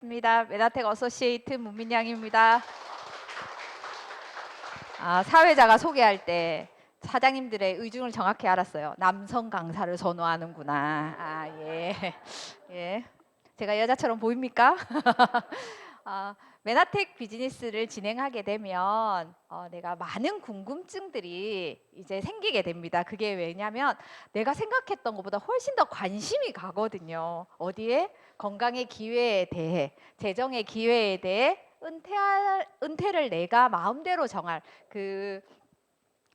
반갑습니다. 메나텍 어소시에이트 문민양입니다. 사회자가 소개할 때 사장님들의 의중을 정확히 알았어요. 남성 강사를 선호하는구나. 예. 예. 제가 여자처럼 보입니까? 메나텍 비즈니스를 진행하게 되면 내가 많은 궁금증들이 이제 생기게 됩니다. 그게 왜냐면 내가 생각했던 것보다 훨씬 더 관심이 가거든요. 어디에? 건강의 기회에 대해, 재정의 기회에 대해 은퇴를 내가 마음대로 정할 그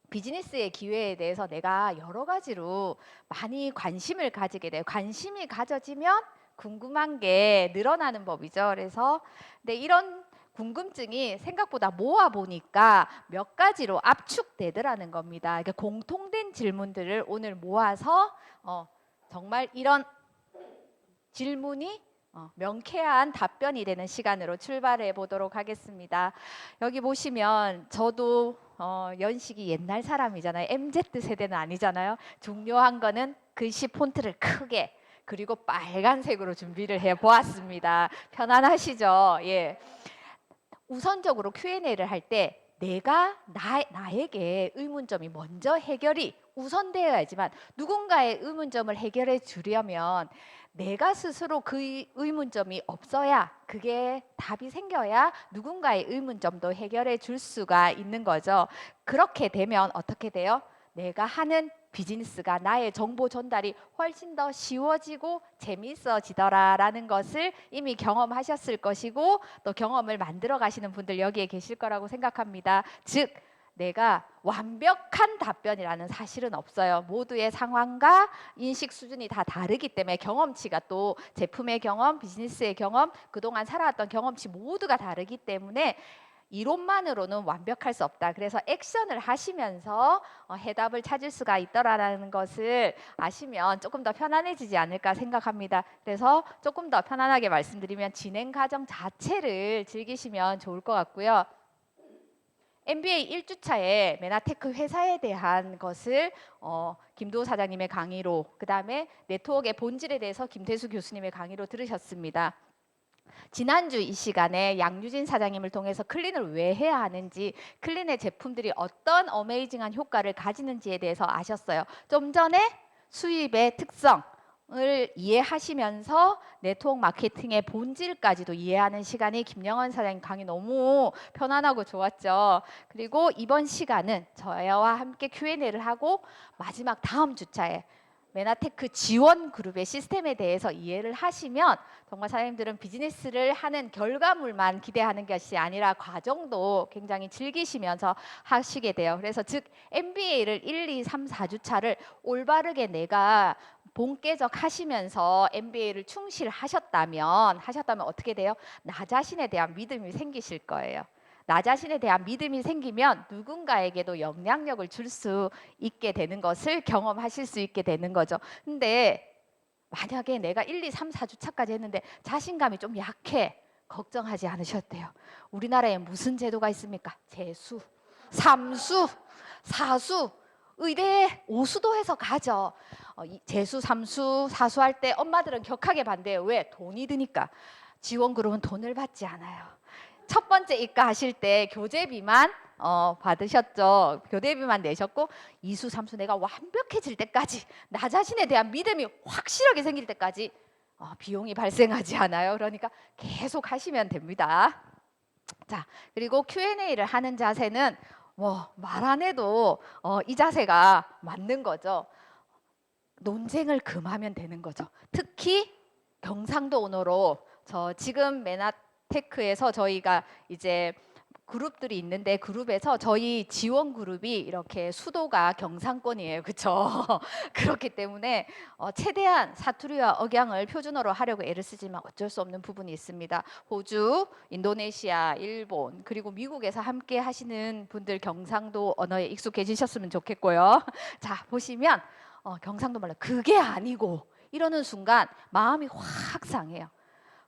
비즈니스의 기회에 대해서 내가 여러 가지로 많이 관심을 가지게 돼요. 관심이 가져지면 궁금한 게 늘어나는 법이죠. 그래서 근데 이런 궁금증이 생각보다 모아 보니까 몇 가지로 압축되더라는 겁니다. 그러니까 공통된 질문들을 오늘 모아서 정말 이런 질문이 명쾌한 답변이 되는 시간으로 출발해 보도록 하겠습니다. 여기 보시면 저도 연식이 옛날 사람이잖아요. MZ 세대는 아니잖아요. 중요한 거는 글씨 폰트를 크게 그리고 빨간색으로 준비를 해 보았습니다. 편안하시죠? 예. 우선적으로 Q&A를 할 때 내가 나에게 의문점이 먼저 해결이 우선되어야지만 누군가의 의문점을 해결해 주려면 내가 스스로 그 의문점이 없어야 그게 답이 생겨야 누군가의 의문점도 해결해 줄 수가 있는 거죠. 그렇게 되면 어떻게 돼요? 내가 하는 비즈니스가 나의 정보 전달이 훨씬 더 쉬워지고 재미있어지더라라는 것을 이미 경험하셨을 것이고 또 경험을 만들어 가시는 분들 여기에 계실 거라고 생각합니다. 즉 내가 완벽한 답변이라는 사실은 없어요. 모두의 상황과 인식 수준이 다 다르기 때문에 경험치가 또 제품의 경험, 비즈니스의 경험, 그동안 살아왔던 경험치 모두가 다르기 때문에 이론만으로는 완벽할 수 없다. 그래서 액션을 하시면서 해답을 찾을 수가 있더라라는 것을 아시면 조금 더 편안해지지 않을까 생각합니다. 그래서 조금 더 편안하게 말씀드리면 진행 과정 자체를 즐기시면 좋을 것 같고요. MBA 1주차에 메나테크 회사에 대한 것을 김도호 사장님의 강의로, 그 다음에 네트워크의 본질에 대해서 김태수 교수님의 강의로 들으셨습니다. 지난주 이 시간에 양유진 사장님을 통해서 클린을 왜 해야 하는지, 클린의 제품들이 어떤 어메이징한 효과를 가지는지에 대해서 아셨어요. 좀 전에 수입의 특성을 이해하시면서 네트워크 마케팅의 본질까지도 이해하는 시간이 김영원 사장님 강의 너무 편안하고 좋았죠. 그리고 이번 시간은 저와 함께 Q&A를 하고 마지막 다음 주차에 메나테크 지원 그룹의 시스템에 대해서 이해를 하시면 정말 사장님들은 비즈니스를 하는 결과물만 기대하는 것이 아니라 과정도 굉장히 즐기시면서 하시게 돼요. 그래서 즉 MBA를 1, 2, 3, 4주차를 올바르게 내가 본계적 하시면서 MBA를 충실하셨다면 어떻게 돼요? 나 자신에 대한 믿음이 생기실 거예요. 나 자신에 대한 믿음이 생기면 누군가에게도 영향력을 줄 수 있게 되는 것을 경험하실 수 있게 되는 거죠. 근데 만약에 내가 1, 2, 3, 4주차까지 했는데 자신감이 좀 약해. 걱정하지 않으셔도 돼요. 우리나라에 무슨 제도가 있습니까? 재수, 삼수, 사수, 의대에 오수도 해서 가죠. 재수, 삼수, 사수 할 때 엄마들은 격하게 반대해요. 왜? 돈이 드니까. 지원그룹은 돈을 받지 않아요. 첫 번째 입가하실 때 교재비만 받으셨죠. 교재비만 내셨고 이수 삼수 내가 완벽해질 때까지 나 자신에 대한 믿음이 확실하게 생길 때까지 비용이 발생하지 않아요. 그러니까 계속 하시면 됩니다. 자, 그리고 Q&A를 하는 자세는 뭐 말 안 해도 이 자세가 맞는 거죠. 논쟁을 금하면 되는 거죠. 특히 경상도 언어로 저 지금 메나테크에서 저희가 이제 그룹들이 있는데 그룹에서 저희 지원 그룹이 이렇게 수도가 경상권이에요. 그렇죠? 그렇기 때문에 최대한 사투리와 억양을 표준어로 하려고 애를 쓰지만 어쩔 수 없는 부분이 있습니다. 호주, 인도네시아, 일본 그리고 미국에서 함께 하시는 분들 경상도 언어에 익숙해지셨으면 좋겠고요. 자, 보시면 경상도 말로 그게 아니고 이러는 순간 마음이 확 상해요.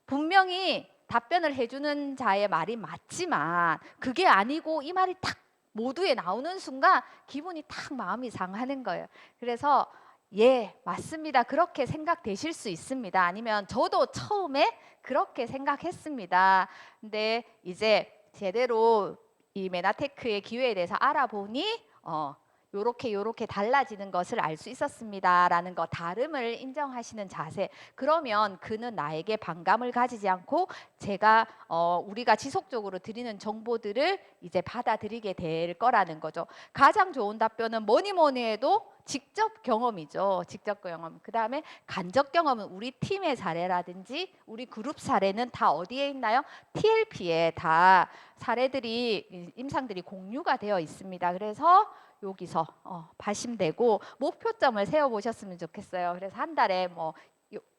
분명히 답변을 해주는 자의 말이 맞지만 그게 아니고 이 말이 딱 모두에 나오는 순간 기분이 딱 마음이 상하는 거예요. 그래서 예, 맞습니다. 그렇게 생각되실 수 있습니다. 아니면 저도 처음에 그렇게 생각했습니다. 근데 이제 제대로 이 메나테크의 기회에 대해서 알아보니 요렇게 달라지는 것을 알 수 있었습니다라는 거, 다름을 인정하시는 자세. 그러면 그는 나에게 반감을 가지지 않고 제가 우리가 지속적으로 드리는 정보들을 이제 받아들이게 될 거라는 거죠. 가장 좋은 답변은 뭐니 해도 직접 경험이죠. 직접 경험. 그다음에 간접 경험은 우리 팀의 사례라든지 우리 그룹 사례는 다 어디에 있나요? TLP에 다 사례들이 임상들이 공유가 되어 있습니다. 그래서 여기서 봐시면 되고 목표점을 세워 보셨으면 좋겠어요. 그래서 한 달에 뭐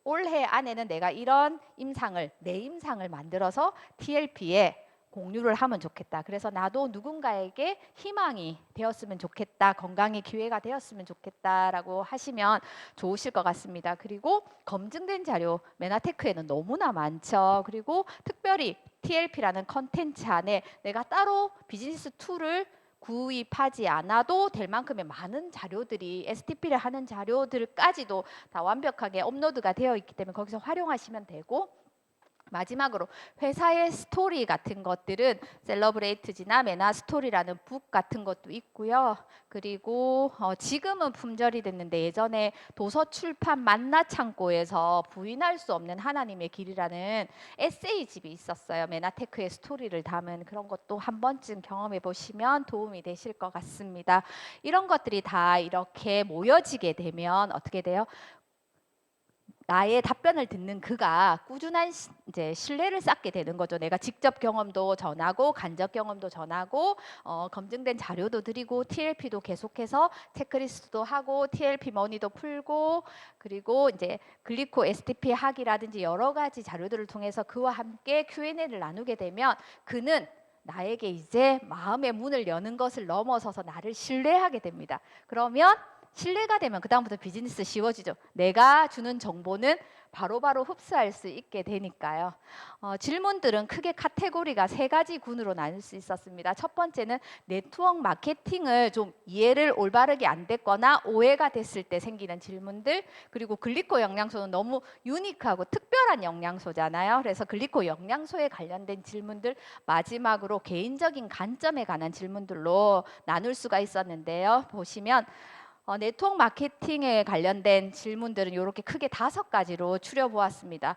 올해 안에는 내가 이런 임상을 내 임상을 만들어서 TLP에 공유를 하면 좋겠다. 그래서 나도 누군가에게 희망이 되었으면 좋겠다. 건강의 기회가 되었으면 좋겠다라고 하시면 좋으실 것 같습니다. 그리고 검증된 자료 메나테크에는 너무나 많죠. 그리고 특별히 TLP라는 컨텐츠 안에 내가 따로 비즈니스 툴을 구입하지 않아도 될 만큼의 많은 자료들이 STP를 하는 자료들까지도 다 완벽하게 업로드가 되어 있기 때문에 거기서 활용하시면 되고, 마지막으로 회사의 스토리 같은 것들은 셀러브레이트지나 메나 스토리라는 북 같은 것도 있고요. 그리고 지금은 품절이 됐는데 예전에 도서 출판 만나창고에서 부인할 수 없는 하나님의 길이라는 에세이집이 있었어요. 메나테크의 스토리를 담은 그런 것도 한 번쯤 경험해 보시면 도움이 되실 것 같습니다. 이런 것들이 다 이렇게 모여지게 되면 어떻게 돼요? 나의 답변을 듣는 그가 꾸준한 이제 신뢰를 쌓게 되는 거죠. 내가 직접 경험도 전하고 간접 경험도 전하고 검증된 자료도 드리고 TLP도 계속해서 체크리스트도 하고 TLP 머니도 풀고, 그리고 이제 글리코 STP 학이라든지 여러 가지 자료들을 통해서 그와 함께 Q&A를 나누게 되면 그는 나에게 이제 마음의 문을 여는 것을 넘어서서 나를 신뢰하게 됩니다. 그러면 신뢰가 되면 그다음부터 비즈니스 쉬워지죠. 내가 주는 정보는 바로바로 흡수할 수 있게 되니까요. 질문들은 크게 카테고리가 세 가지 군으로 나눌 수 있었습니다. 첫 번째는 네트워크 마케팅을 좀 이해를 올바르게 안 됐거나 오해가 됐을 때 생기는 질문들, 그리고 글리코 영양소는 너무 유니크하고 특별한 영양소잖아요. 그래서 글리코 영양소에 관련된 질문들, 마지막으로 개인적인 관점에 관한 질문들로 나눌 수가 있었는데요. 보시면 네트워크 마케팅에 관련된 질문들은 이렇게 크게 5가지로 추려보았습니다.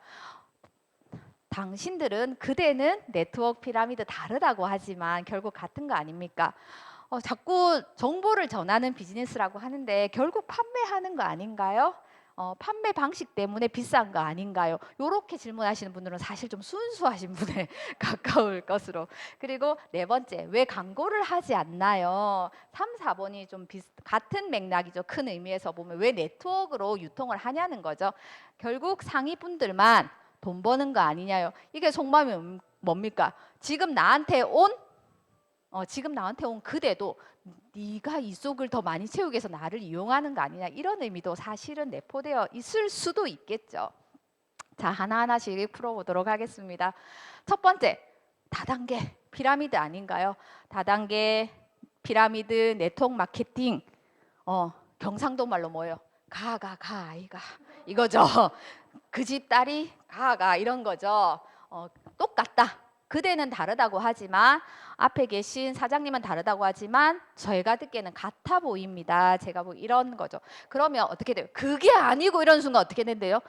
당신들은 그대는 네트워크 피라미드 다르다고 하지만 결국 같은 거 아닙니까? 자꾸 정보를 전하는 비즈니스라고 하는데 결국 판매하는 거 아닌가요? 판매 방식 때문에 비싼 거 아닌가요? 이렇게 질문하시는 분들은 사실 좀 순수하신 분에 가까울 것으로. 그리고 네 번째, 왜 광고를 하지 않나요? 3, 4번이 좀 같은 맥락이죠. 큰 의미에서 보면 왜 네트워크로 유통을 하냐는 거죠. 결국 상위분들만 돈 버는 거 아니냐요. 이게 속마음이 뭡니까? 지금 나한테 온 그대도 네가 이 속을 더 많이 채우기 위해서 나를 이용하는 거 아니냐, 이런 의미도 사실은 내포되어 있을 수도 있겠죠. 자, 하나하나씩 풀어보도록 하겠습니다. 첫 번째, 다단계 피라미드 아닌가요? 다단계 피라미드 네트워크 마케팅, 경상도 말로 뭐예요? 가 아이가, 이거죠. 그 집 딸이 가 이런 거죠. 똑같다. 그대는 다르다고 하지만, 앞에 계신 사장님은 다르다고 하지만 저희가 듣기에는 같아 보입니다. 제가 뭐 이런 거죠. 그러면 어떻게 돼요? 그게 아니고 이런 순간 어떻게 된대요?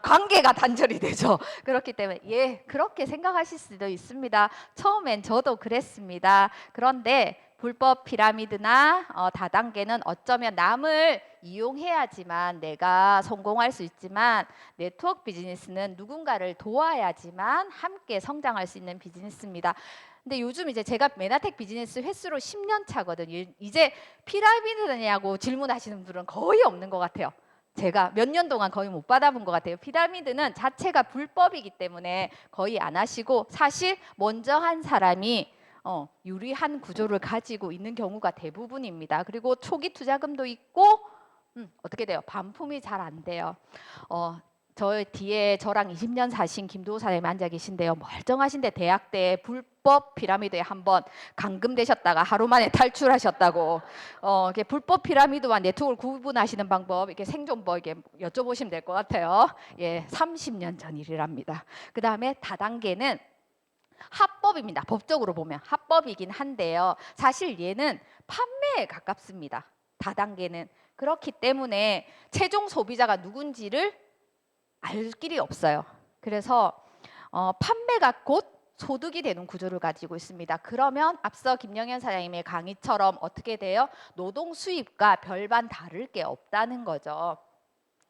관계가 단절이 되죠. 그렇기 때문에 그렇게 생각하실 수도 있습니다. 처음엔 저도 그랬습니다. 그런데 불법 피라미드나 다단계는 어쩌면 남을 이용해야지만 내가 성공할 수 있지만, 네트워크 비즈니스는 누군가를 도와야지만 함께 성장할 수 있는 비즈니스입니다. 근데 요즘 이제 제가 메나텍 비즈니스 횟수로 10년 차거든요. 이제 피라미드냐고 질문하시는 분은 거의 없는 것 같아요. 제가 몇 년 동안 거의 못 받아본 것 같아요. 피라미드는 자체가 불법이기 때문에 거의 안 하시고, 사실 먼저 한 사람이 유리한 구조를 가지고 있는 경우가 대부분입니다. 그리고 초기 투자금도 있고 어떻게 돼요? 반품이 잘 안 돼요. 저 뒤에 저랑 20년 사신 김도우 사장님 앉아 계신데요. 멀쩡하신데 대학 때 불법 피라미드에 한번 감금되셨다가 하루 만에 탈출하셨다고. 이게 불법 피라미드와 네트워크를 구분하시는 방법, 이렇게 생존법 이게 여쭤보시면 될 것 같아요. 예, 30년 전 일이랍니다. 그 다음에 다단계는 합법입니다. 법적으로 보면 합법이긴 한데요. 사실 얘는 판매에 가깝습니다. 다단계는. 그렇기 때문에 최종 소비자가 누군지를 알 길이 없어요. 그래서 판매가 곧 소득이 되는 구조를 가지고 있습니다. 그러면 앞서 김영현 사장님의 강의처럼 어떻게 돼요? 노동 수입과 별반 다를 게 없다는 거죠.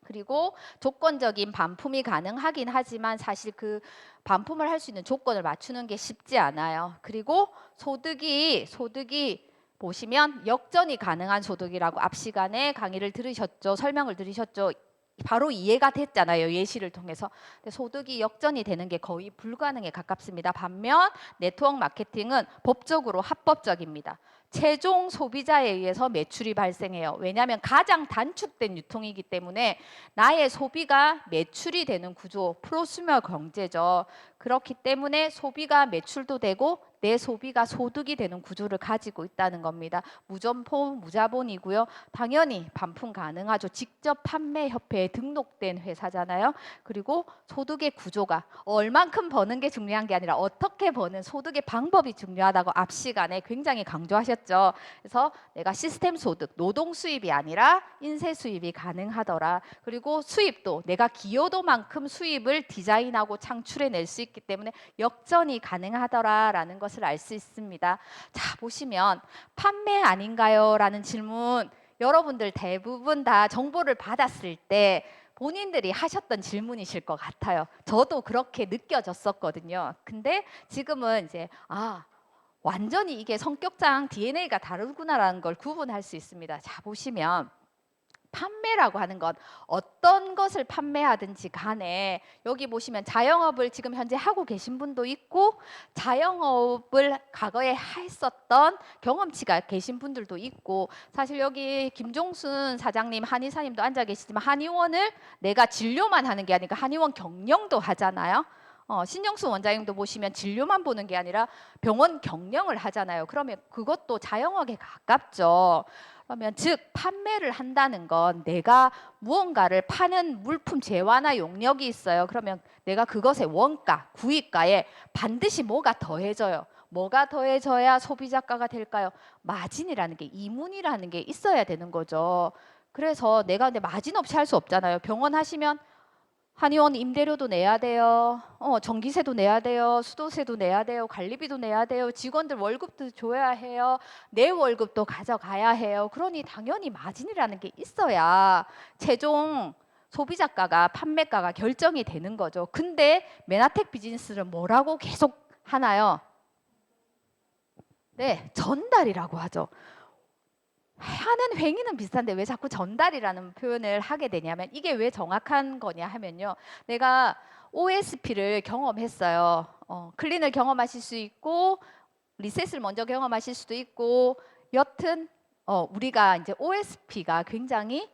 그리고 조건적인 반품이 가능하긴 하지만 사실 그 반품을 할 수 있는 조건을 맞추는 게 쉽지 않아요. 그리고 소득이 보시면 역전이 가능한 소득이라고 앞 시간에 강의를 들으셨죠? 설명을 들으셨죠? 바로 이해가 됐잖아요. 예시를 통해서. 근데 소득이 역전이 되는 게 거의 불가능에 가깝습니다. 반면 네트워크 마케팅은 법적으로 합법적입니다. 최종 소비자에 의해서 매출이 발생해요. 왜냐하면 가장 단축된 유통이기 때문에 나의 소비가 매출이 되는 구조, 프로슈머 경제죠. 그렇기 때문에 소비가 매출도 되고 내 소비가 소득이 되는 구조를 가지고 있다는 겁니다. 무점포, 무자본이고요. 당연히 반품 가능하죠. 직접 판매협회에 등록된 회사잖아요. 그리고 소득의 구조가 얼만큼 버는 게 중요한 게 아니라 어떻게 버는 소득의 방법이 중요하다고 앞 시간에 굉장히 강조하셨죠. 그래서 내가 시스템 소득, 노동 수입이 아니라 인쇄 수입이 가능하더라. 그리고 수입도 내가 기여도만큼 수입을 디자인하고 창출해낼 수 있기 때문에 역전이 가능하더라라는 것을 알 수 있습니다. 자, 보시면 판매 아닌가요? 라는 질문 여러분들 대부분 다 정보를 받았을 때 본인들이 하셨던 질문이실 것 같아요. 저도 그렇게 느껴졌었거든요. 근데 지금은 이제 완전히 이게 성격상 DNA가 다르구나라는 걸 구분할 수 있습니다. 자, 보시면 판매라고 하는 건 어떤 것을 판매하든지 간에 여기 보시면 자영업을 지금 현재 하고 계신 분도 있고 자영업을 과거에 했었던 경험치가 계신 분들도 있고 사실 여기 김종순 사장님 한의사님도 앉아 계시지만 한의원을 내가 진료만 하는 게 아니라 한의원 경영도 하잖아요. 신영수 원장님도 보시면 진료만 보는 게 아니라 병원 경영을 하잖아요. 그러면 그것도 자영업에 가깝죠. 그러면 즉 판매를 한다는 건 내가 무언가를 파는 물품 재화나 용역이 있어요. 그러면 내가 그것의 원가, 구입가에 반드시 뭐가 더해져요. 뭐가 더해져야 소비자가가 될까요? 마진이라는 게, 이문이라는 게 있어야 되는 거죠. 그래서 내가 근데 마진 없이 할 수 없잖아요. 병원 하시면 한의원 임대료도 내야 돼요. 전기세도 내야 돼요. 수도세도 내야 돼요. 관리비도 내야 돼요. 직원들 월급도 줘야 해요. 내 월급도 가져가야 해요. 그러니 당연히 마진이라는 게 있어야 최종 소비자가가 판매가가 결정이 되는 거죠. 근데 메나텍 비즈니스는 뭐라고 계속 하나요? 네, 전달이라고 하죠. 하는 행위는 비슷한데 왜 자꾸 전달이라는 표현을 하게 되냐면 이게 왜 정확한 거냐 하면요. 내가 OSP를 경험했어요. 클린을 경험하실 수 있고 리셋을 먼저 경험하실 수도 있고 여튼 우리가 이제 OSP가 굉장히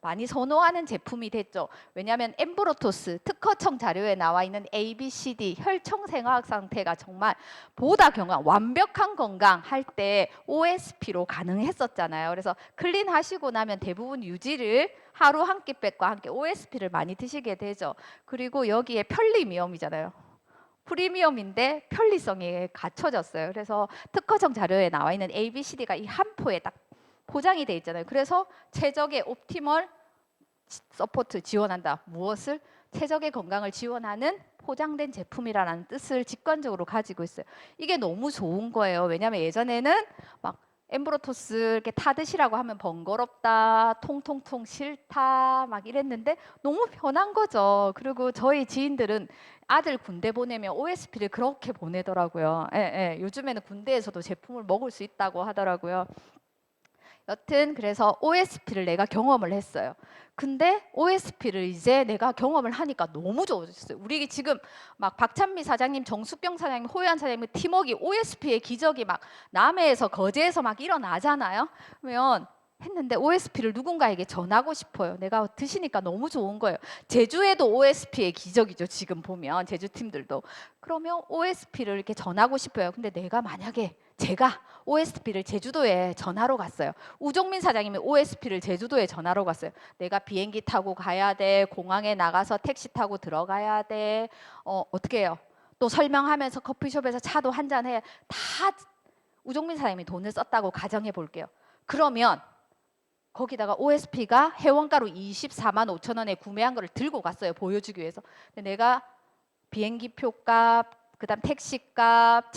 많이 선호하는 제품이 됐죠. 왜냐하면 엠브로토스 특허청 자료에 나와 있는 ABCD 혈청 생화학 상태가 정말 보다 완벽한 건강 할 때 OSP로 가능했었잖아요. 그래서 클린 하시고 나면 대부분 유지를 하루 한 끼백과 함께 OSP를 많이 드시게 되죠. 그리고 여기에 편리미엄이잖아요. 프리미엄인데 편리성이 갖춰졌어요. 그래서 특허청 자료에 나와 있는 ABCD가 이 한 포에 딱 포장이 돼 있잖아요. 그래서 최적의 옵티멀 서포트 지원한다. 무엇을? 최적의 건강을 지원하는 포장된 제품이라는 뜻을 직관적으로 가지고 있어요. 이게 너무 좋은 거예요. 왜냐하면 예전에는 막 엠브로토스 이렇게 타드시라고 하면 번거롭다, 통통통 싫다 막 이랬는데 너무 편한 거죠. 그리고 저희 지인들은 아들 군대 보내면 OSP를 그렇게 보내더라고요. 요즘에는 군대에서도 제품을 먹을 수 있다고 하더라고요. 여튼 그래서 OSP를 내가 경험을 했어요. 근데 OSP를 이제 내가 경험을 하니까 너무 좋아졌어요. 우리 지금 막 박찬미 사장님, 정숙경 사장님, 호연 사장님 팀워크 OSP의 기적이 막 남해에서 거제에서 막 일어나잖아요. 그러면 했는데 OSP를 누군가에게 전하고 싶어요. 내가 드시니까 너무 좋은 거예요. 제주에도 OSP의 기적이죠. 지금 보면 제주 팀들도. 그러면 OSP를 이렇게 전하고 싶어요. 근데 내가 만약에 제가 OSP를 제주도에 전하러 갔어요. 우종민 사장님이 OSP를 제주도에 전하러 갔어요. 내가 비행기 타고 가야 돼. 공항에 나가서 택시 타고 들어가야 돼. 어떻게 해요? 또 설명하면서 커피숍에서 차도 한잔 해. 다 우종민 사장님이 돈을 썼다고 가정해 볼게요. 그러면 거기다가 OSP가 회원가로 24만 5천 원에 구매한 거를 들고 갔어요. 보여주기 위해서. 근데 내가 비행기 표값, 그다음 택시값,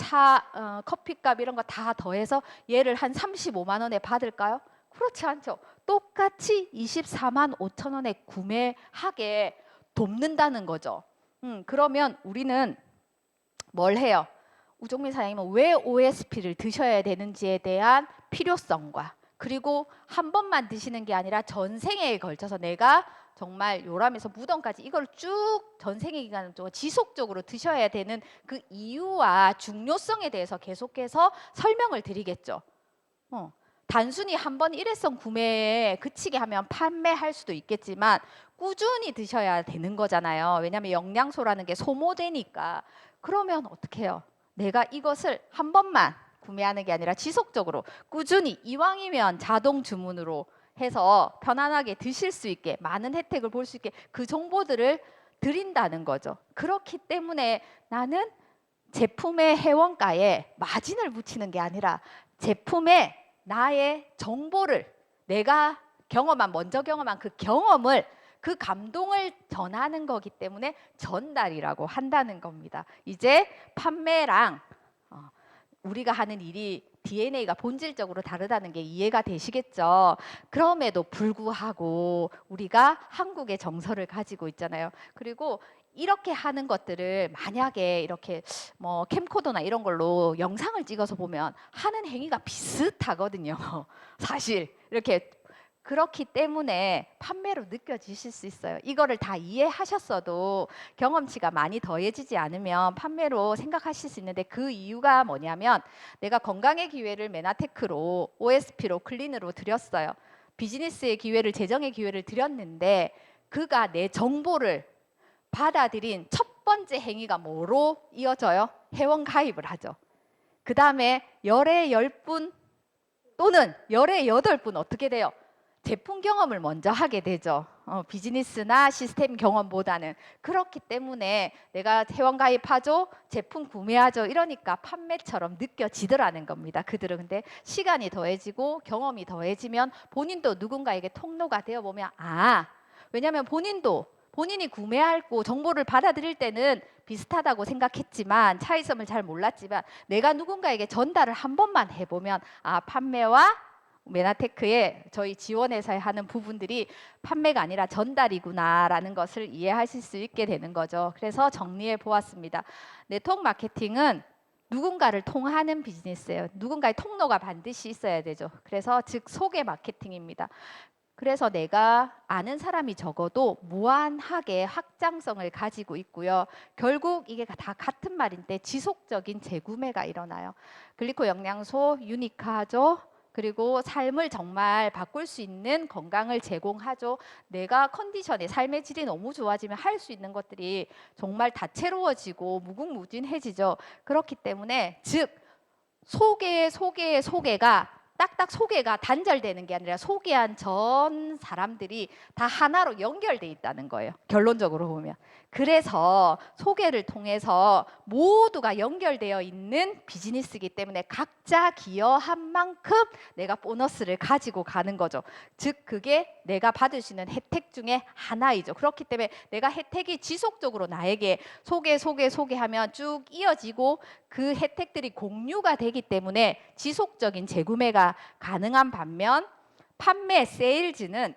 커피값 이런 거 다 더해서 얘를 한 35만 원에 받을까요? 그렇지 않죠. 똑같이 24만 5천 원에 구매하게 돕는다는 거죠. 그러면 우리는 뭘 해요? 우종민 사장님은 왜 OSP를 드셔야 되는지에 대한 필요성과 그리고 한 번만 드시는 게 아니라 전생에 걸쳐서 내가 정말 요람에서 무덤까지 이걸 쭉 전생의 기간 동안 지속적으로 드셔야 되는 그 이유와 중요성에 대해서 계속해서 설명을 드리겠죠. 단순히 한 번 일회성 구매에 그치게 하면 판매할 수도 있겠지만 꾸준히 드셔야 되는 거잖아요. 왜냐하면 영양소라는 게 소모되니까. 그러면 어떻게 해요? 내가 이것을 한 번만 구매하는 게 아니라 지속적으로 꾸준히 이왕이면 자동 주문으로 해서 편안하게 드실 수 있게 많은 혜택을 볼 수 있게 그 정보들을 드린다는 거죠. 그렇기 때문에 나는 제품의 회원가에 마진을 붙이는 게 아니라 제품에 나의 정보를 내가 먼저 경험한 그 경험을 그 감동을 전하는 거기 때문에 전달이라고 한다는 겁니다. 이제 판매랑 우리가 하는 일이 DNA가 본질적으로 다르다는 게 이해가 되시겠죠? 그럼에도 불구하고 우리가 한국의 정서를 가지고 있잖아요. 그리고 이렇게 하는 것들을 만약에 이렇게 뭐 캠코더나 이런 걸로 영상을 찍어서 보면 하는 행위가 비슷하거든요. 사실 이렇게 그렇기 때문에 판매로 느껴지실 수 있어요. 이거를 다 이해하셨어도 경험치가 많이 더해지지 않으면 판매로 생각하실 수 있는데 그 이유가 뭐냐면 내가 건강의 기회를 메나테크로 OSP로 클린으로 드렸어요. 비즈니스의 기회를 재정의 기회를 드렸는데 그가 내 정보를 받아들인 첫 번째 행위가 뭐로 이어져요? 회원 가입을 하죠. 그 다음에 열에 10분 또는 열에 8분 어떻게 돼요? 제품 경험을 먼저 하게 되죠. 비즈니스나 시스템 경험보다는. 그렇기 때문에 내가 회원 가입하죠, 제품 구매하죠 이러니까 판매처럼 느껴지더라는 겁니다. 그들은. 근데 시간이 더해지고 경험이 더해지면 본인도 누군가에게 통로가 되어보면 왜냐하면 본인이 구매하고 정보를 받아들일 때는 비슷하다고 생각했지만 차이점을 잘 몰랐지만 내가 누군가에게 전달을 한 번만 해보면 판매와 메나테크의 저희 지원회사에 하는 부분들이 판매가 아니라 전달이구나라는 것을 이해하실 수 있게 되는 거죠. 그래서 정리해 보았습니다. 네트워크 마케팅은 누군가를 통하는 비즈니스예요. 누군가의 통로가 반드시 있어야 되죠. 그래서 즉 소개 마케팅입니다. 그래서 내가 아는 사람이 적어도 무한하게 확장성을 가지고 있고요. 결국 이게 다 같은 말인데 지속적인 재구매가 일어나요. 글리코 영양소 유니크하죠. 그리고 삶을 정말 바꿀 수 있는 건강을 제공하죠. 내가 컨디션이 삶의 질이 너무 좋아지면 할 수 있는 것들이 정말 다채로워지고 무궁무진해지죠. 그렇기 때문에 즉 소개가 딱딱 소개가 단절되는 게 아니라 소개한 전 사람들이 다 하나로 연결돼 있다는 거예요. 결론적으로 보면. 그래서 소개를 통해서 모두가 연결되어 있는 비즈니스이기 때문에 각자 기여한 만큼 내가 보너스를 가지고 가는 거죠. 즉 그게 내가 받을 수 있는 혜택 중에 하나이죠. 그렇기 때문에 내가 혜택이 지속적으로 나에게 소개하면 쭉 이어지고 그 혜택들이 공유가 되기 때문에 지속적인 재구매가 가능한 반면 판매 세일즈는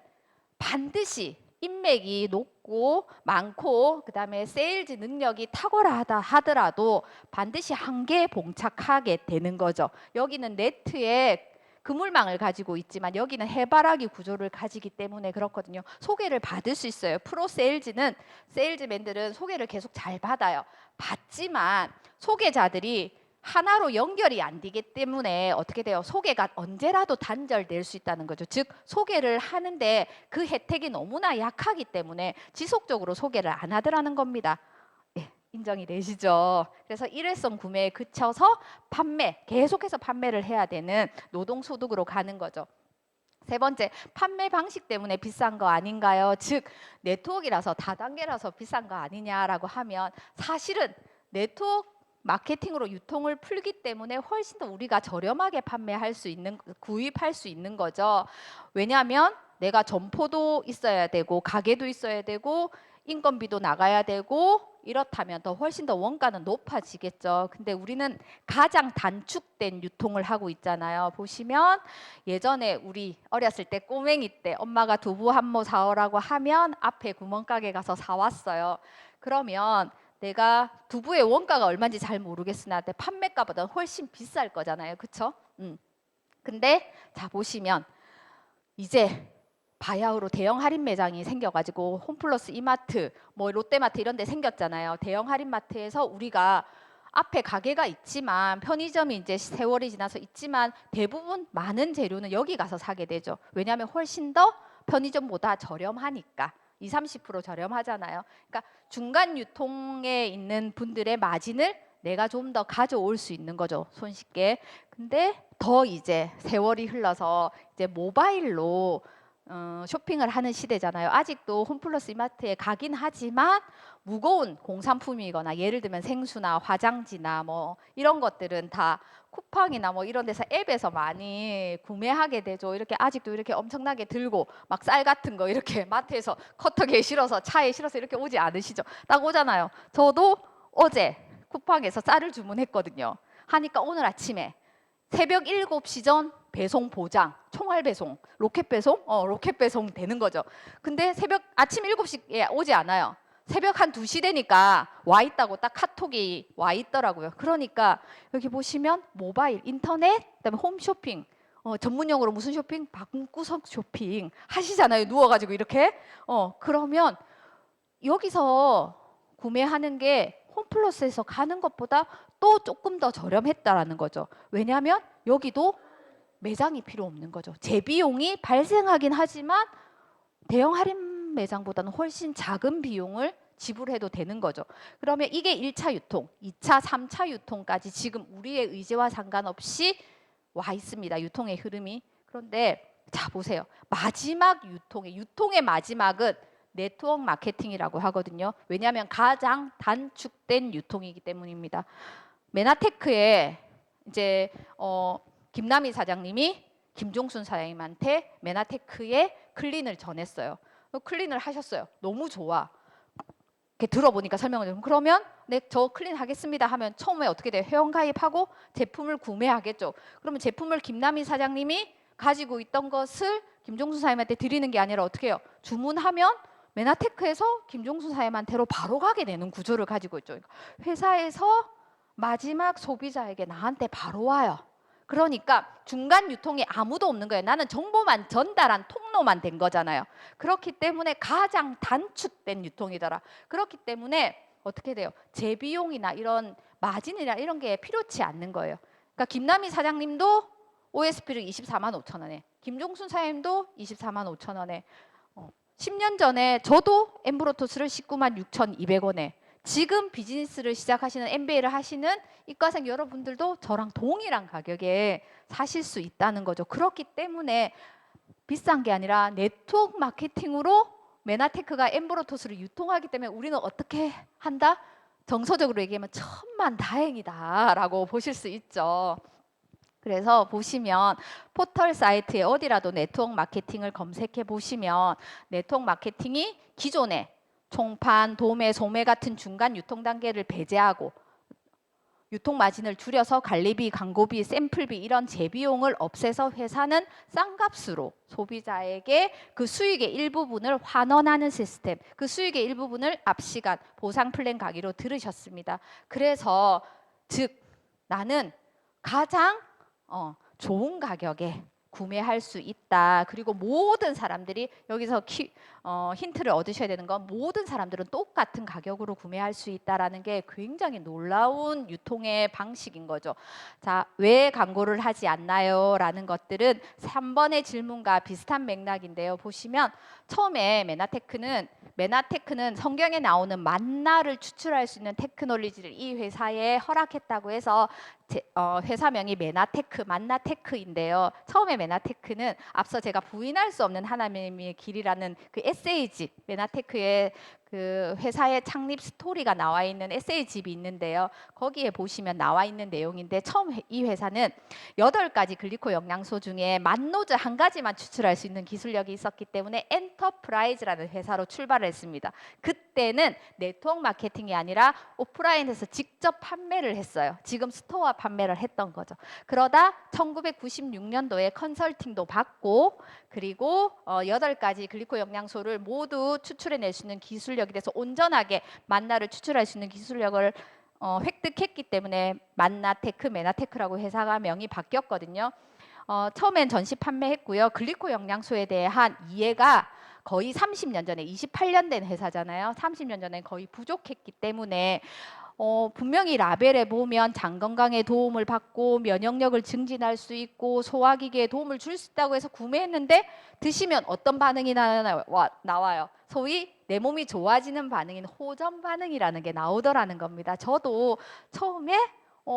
반드시 인맥이 높고 많고 그다음에 세일즈 능력이 탁월하다 하더라도 반드시 한계에 봉착하게 되는 거죠. 여기는 네트에 그물망을 가지고 있지만 여기는 해바라기 구조를 가지기 때문에 그렇거든요. 소개를 받을 수 있어요. 프로 세일즈맨들은 소개를 계속 잘 받아요. 받지만 소개자들이 하나로 연결이 안 되기 때문에 어떻게 돼요? 소개가 언제라도 단절될 수 있다는 거죠. 즉 소개를 하는데 그 혜택이 너무나 약하기 때문에 지속적으로 소개를 안 하더라는 겁니다. 예, 인정이 되시죠? 그래서 일회성 구매에 그쳐서 계속해서 판매를 해야 되는 노동소득으로 가는 거죠. 세 번째, 판매 방식 때문에 비싼 거 아닌가요? 즉 네트워크라서 다단계라서 비싼 거 아니냐라고 하면 사실은 네트워크 마케팅으로 유통을 풀기 때문에 훨씬 더 우리가 저렴하게 구입할 수 있는 거죠. 왜냐하면 내가 점포도 있어야 되고 가게도 있어야 되고 인건비도 나가야 되고 이렇다면 더 훨씬 더 원가는 높아지겠죠. 근데 우리는 가장 단축된 유통을 하고 있잖아요. 보시면 예전에 우리 어렸을 때 꼬맹이 때 엄마가 두부 한 모 사오라고 하면 앞에 구멍가게 가서 사왔어요. 그러면 내가 두부의 원가가 얼마인지 잘 모르겠으나 판매가보다 훨씬 비쌀 거잖아요. 그렇죠? 근데 자 보시면 이제 바야흐로 대형 할인 매장이 생겨가지고 홈플러스 이마트, 뭐 롯데마트 이런 데 생겼잖아요. 대형 할인마트에서 우리가 앞에 가게가 있지만 편의점이 이제 세월이 지나서 있지만 대부분 많은 재료는 여기 가서 사게 되죠. 왜냐하면 훨씬 더 편의점보다 저렴하니까. 20, 30% 저렴하잖아요. 그러니까 중간 유통에 있는 분들의 마진을 내가 좀 더 가져올 수 있는 거죠. 손쉽게. 근데 더 이제 세월이 흘러서 이제 모바일로 쇼핑을 하는 시대잖아요. 아직도 홈플러스 이마트에 가긴 하지만 무거운 공산품이거나 예를 들면 생수나 화장지나 뭐 이런 것들은 다 쿠팡이나 뭐 이런 데서 앱에서 많이 구매하게 되죠. 이렇게 아직도 이렇게 엄청나게 들고 막 쌀 같은 거 이렇게 마트에서 커터기에 실어서 차에 실어서 이렇게 오지 않으시죠? 딱 오잖아요. 저도 어제 쿠팡에서 쌀을 주문했거든요. 하니까 오늘 아침에 새벽 7시 전 배송 보장, 총알 배송, 로켓 배송? 로켓 배송 되는 거죠. 근데 아침 7시에 오지 않아요. 새벽 한 2시 되니까 와 있다고 딱 카톡이 와 있더라고요. 그러니까 여기 보시면 모바일, 인터넷, 그다음에 홈쇼핑, 전문용어로 무슨 쇼핑? 방구석 쇼핑 하시잖아요. 누워가지고 이렇게. 그러면 여기서 구매하는 게 홈플러스에서 가는 것보다 또 조금 더 저렴했다라는 거죠. 왜냐하면 여기도 매장이 필요 없는 거죠. 재비용이 발생하긴 하지만 대형 할인 매장보다는 훨씬 작은 비용을 지불해도 되는 거죠. 그러면 이게 1차 유통, 2차, 3차 유통까지 지금 우리의 의지와 상관없이 와 있습니다. 유통의 흐름이. 그런데 자 보세요. 유통의 마지막은 네트워크 마케팅이라고 하거든요. 왜냐하면 가장 단축된 유통이기 때문입니다. 메나테크에 이제 김남희 사장님이 김종순 사장님한테 메나테크의 클린을 전했어요. 클린을 하셨어요. 너무 좋아. 이렇게 들어보니까 설명을 드리면 그러면 네, 저 클린 하겠습니다 하면 처음에 어떻게 돼요? 회원가입하고 제품을 구매하겠죠. 그러면 제품을 김남희 사장님이 가지고 있던 것을 김종순 사장님한테 드리는 게 아니라 어떻게 해요? 주문하면 메나테크에서 김종순 사장님한테로 바로 가게 되는 구조를 가지고 있죠. 회사에서 마지막 소비자에게 나한테 바로 와요. 그러니까 중간 유통이 아무도 없는 거예요. 나는 정보만 전달한 통로만 된 거잖아요. 그렇기 때문에 가장 단축된 유통이더라. 그렇기 때문에 어떻게 돼요? 재비용이나 이런 마진이나 이런 게 필요치 않는 거예요. 그러니까 김남희 사장님도 OSP를 24만 5천 원에, 김종순 사장님도 24만 5천 원에, 10년 전에 저도 엠브로토스를 19만 6,200원에, 지금 비즈니스를 시작하시는 MBA를 하시는 이과생 여러분들도 저랑 동일한 가격에 사실 수 있다는 거죠. 그렇기 때문에 비싼 게 아니라 네트워크 마케팅으로 메나테크가 엠브로토스를 유통하기 때문에 우리는 어떻게 한다? 정서적으로 얘기하면 천만다행이다라고 보실 수 있죠. 그래서 보시면 포털 사이트에 어디라도 네트워크 마케팅을 검색해 보시면 네트워크 마케팅이 기존에 총판, 도매, 소매 같은 중간 유통 단계를 배제하고 유통 마진을 줄여서 관리비, 광고비, 샘플비 이런 재비용을 없애서 회사는 싼 값으로 소비자에게 그 수익의 일부분을 환원하는 시스템, 그 수익의 일부분을 앞시간 보상 플랜 강의로 들으셨습니다. 그래서 즉 나는 가장 좋은 가격에 구매할 수 있다. 그리고 모든 사람들이 여기서 힌트를 얻으셔야 되는 건 모든 사람들은 똑같은 가격으로 구매할 수 있다라는 게 굉장히 놀라운 유통의 방식인 거죠. 자, 왜 광고를 하지 않나요? 라는 것들은 3번의 질문과 비슷한 맥락인데요. 보시면 처음에 메나테크는 성경에 나오는 만나를 추출할 수 있는 테크놀로지를 이 회사에 허락했다고 해서 회사명이 만나테크인데요. 처음에 메나테크는 앞서 제가 부인할 수 없는 하나님의 길이라는 그 에세이집, 메나테크의 그 회사의 창립 스토리가 나와 있는 에세이집이 있는데요. 거기에 보시면 나와 있는 내용인데 처음 이 회사는 8가지 글리코 영양소 중에 만노즈 한 가지만 추출할 수 있는 기술력이 있었기 때문에 엔터프라이즈라는 회사로 출발을 했습니다. 그때는 네트워크 마케팅이 아니라 오프라인에서 직접 판매를 했어요. 지금 스토어 판매를 했던 거죠. 그러다 1996년도에 컨설팅도 받고 그리고 8가지 글리코 영양소를 모두 추출해낼 수 있는 기술력이 돼서 온전하게 만나를 추출할 수 있는 기술력을 획득했기 때문에 메나테크라고 회사가 명이 바뀌었거든요. 처음엔 전시 판매했고요. 글리코 영양소에 대한 이해가 거의 30년 전에 28년 된 회사잖아요. 30년 전에 거의 부족했기 때문에 분명히 라벨에 보면 장 건강에 도움을 받고 면역력을 증진할 수 있고 소화기계에 도움을 줄 수 있다고 해서 구매했는데 드시면 어떤 반응이 나와요. 소위 내 몸이 좋아지는 반응인 호전 반응이라는 게 나오더라는 겁니다. 저도 처음에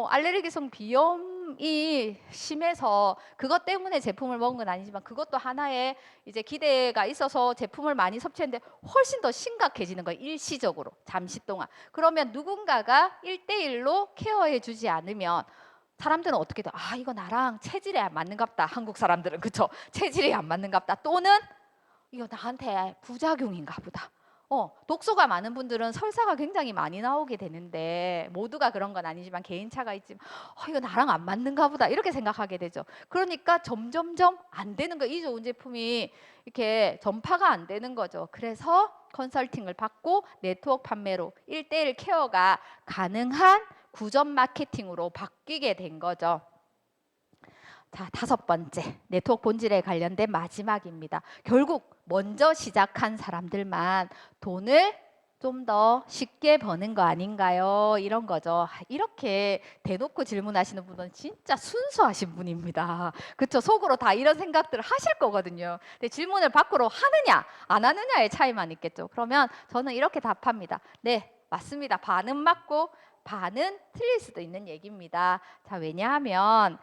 알레르기성 비염이 심해서 그것 때문에 제품을 먹은 건 아니지만 그것도 하나의 이제 기대가 있어서 제품을 많이 섭취했는데 훨씬 더 심각해지는 거예요. 일시적으로 잠시 동안. 그러면 누군가가 1대1로 케어해 주지 않으면 사람들은 어떻게 돼? 아, 이거 나랑 체질이 안 맞는갑다. 한국 사람들은 그쵸? 체질이 안 맞는갑다. 또는 이거 나한테 부작용인가 보다. 독소가 많은 분들은 설사가 굉장히 많이 나오게 되는데 모두가 그런 건 아니지만 개인차가 있지만 이거 나랑 안 맞는가 보다 이렇게 생각하게 되죠. 그러니까 점점점 안 되는 거, 이 좋은 제품이 이렇게 전파가 안 되는 거죠. 그래서 컨설팅을 받고 네트워크 판매로 1대1 케어가 가능한 구전 마케팅으로 바뀌게 된 거죠. 자, 5번째, 네트워크 본질에 관련된 마지막입니다. 결국 먼저 시작한 사람들만 돈을 좀 더 쉽게 버는 거 아닌가요? 이런 거죠. 이렇게 대놓고 질문하시는 분은 진짜 순수하신 분입니다. 그렇죠? 속으로 다 이런 생각들을 하실 거거든요. 근데 질문을 밖으로 하느냐 안 하느냐의 차이만 있겠죠. 그러면 저는 이렇게 답합니다. 네, 맞습니다. 반은 맞고 반은 틀릴 수도 있는 얘기입니다. 자, 왜냐하면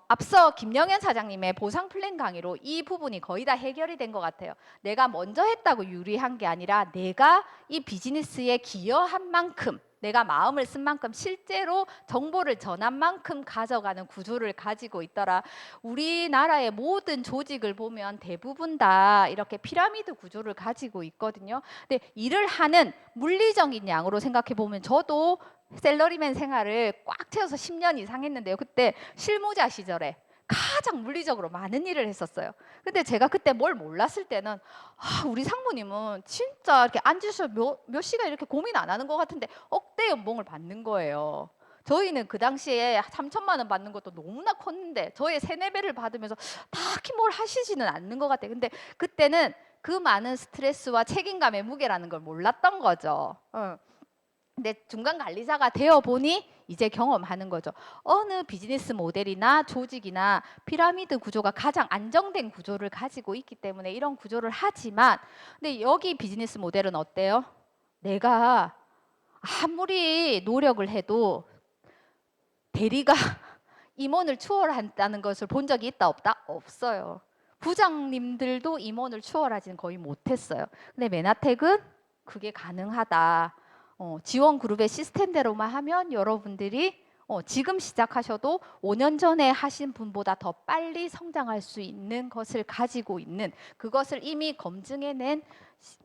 앞서 김영현 사장님의 보상 플랜 강의로 이 부분이 거의 다 해결이 된 것 같아요. 내가 먼저 했다고 유리한 게 아니라 내가 이 비즈니스에 기여한 만큼, 내가 마음을 쓴 만큼 실제로 정보를 전한 만큼 가져가는 구조를 가지고 있더라. 우리나라의 모든 조직을 보면 대부분 다 이렇게 피라미드 구조를 가지고 있거든요. 근데 일을 하는 물리적인 양으로 생각해 보면 저도 셀러리맨 생활을 꽉 채워서 10년 이상 했는데요. 그때 실무자 시절에 가장 물리적으로 많은 일을 했었어요. 근데 제가 그때 뭘 몰랐을 때는 우리 상무님은 진짜 이렇게 앉으셔서 몇 시간 이렇게 고민 안 하는 것 같은데 억대 연봉을 받는 거예요. 저희는 그 당시에 3천만 원 받는 것도 너무나 컸는데 저의 3~4배를 받으면서 딱히 뭘 하시지는 않는 것 같아요. 근데 그때는 그 많은 스트레스와 책임감의 무게라는 걸 몰랐던 거죠. 근데 중간 관리자가 되어 보니 이제 경험하는 거죠. 어느 비즈니스 모델이나 조직이나 피라미드 구조가 가장 안정된 구조를 가지고 있기 때문에 이런 구조를 하지만 근데 여기 비즈니스 모델은 어때요? 내가 아무리 노력을 해도 대리가 임원을 추월한다는 것을 본 적이 있다 없다? 없어요. 부장님들도 임원을 추월하지는 거의 못했어요. 근데 메나텍은 그게 가능하다. 지원 그룹의 시스템대로만 하면 여러분들이 지금 시작하셔도 5년 전에 하신 분보다 더 빨리 성장할 수 있는 것을 가지고 있는, 그것을 이미 검증해낸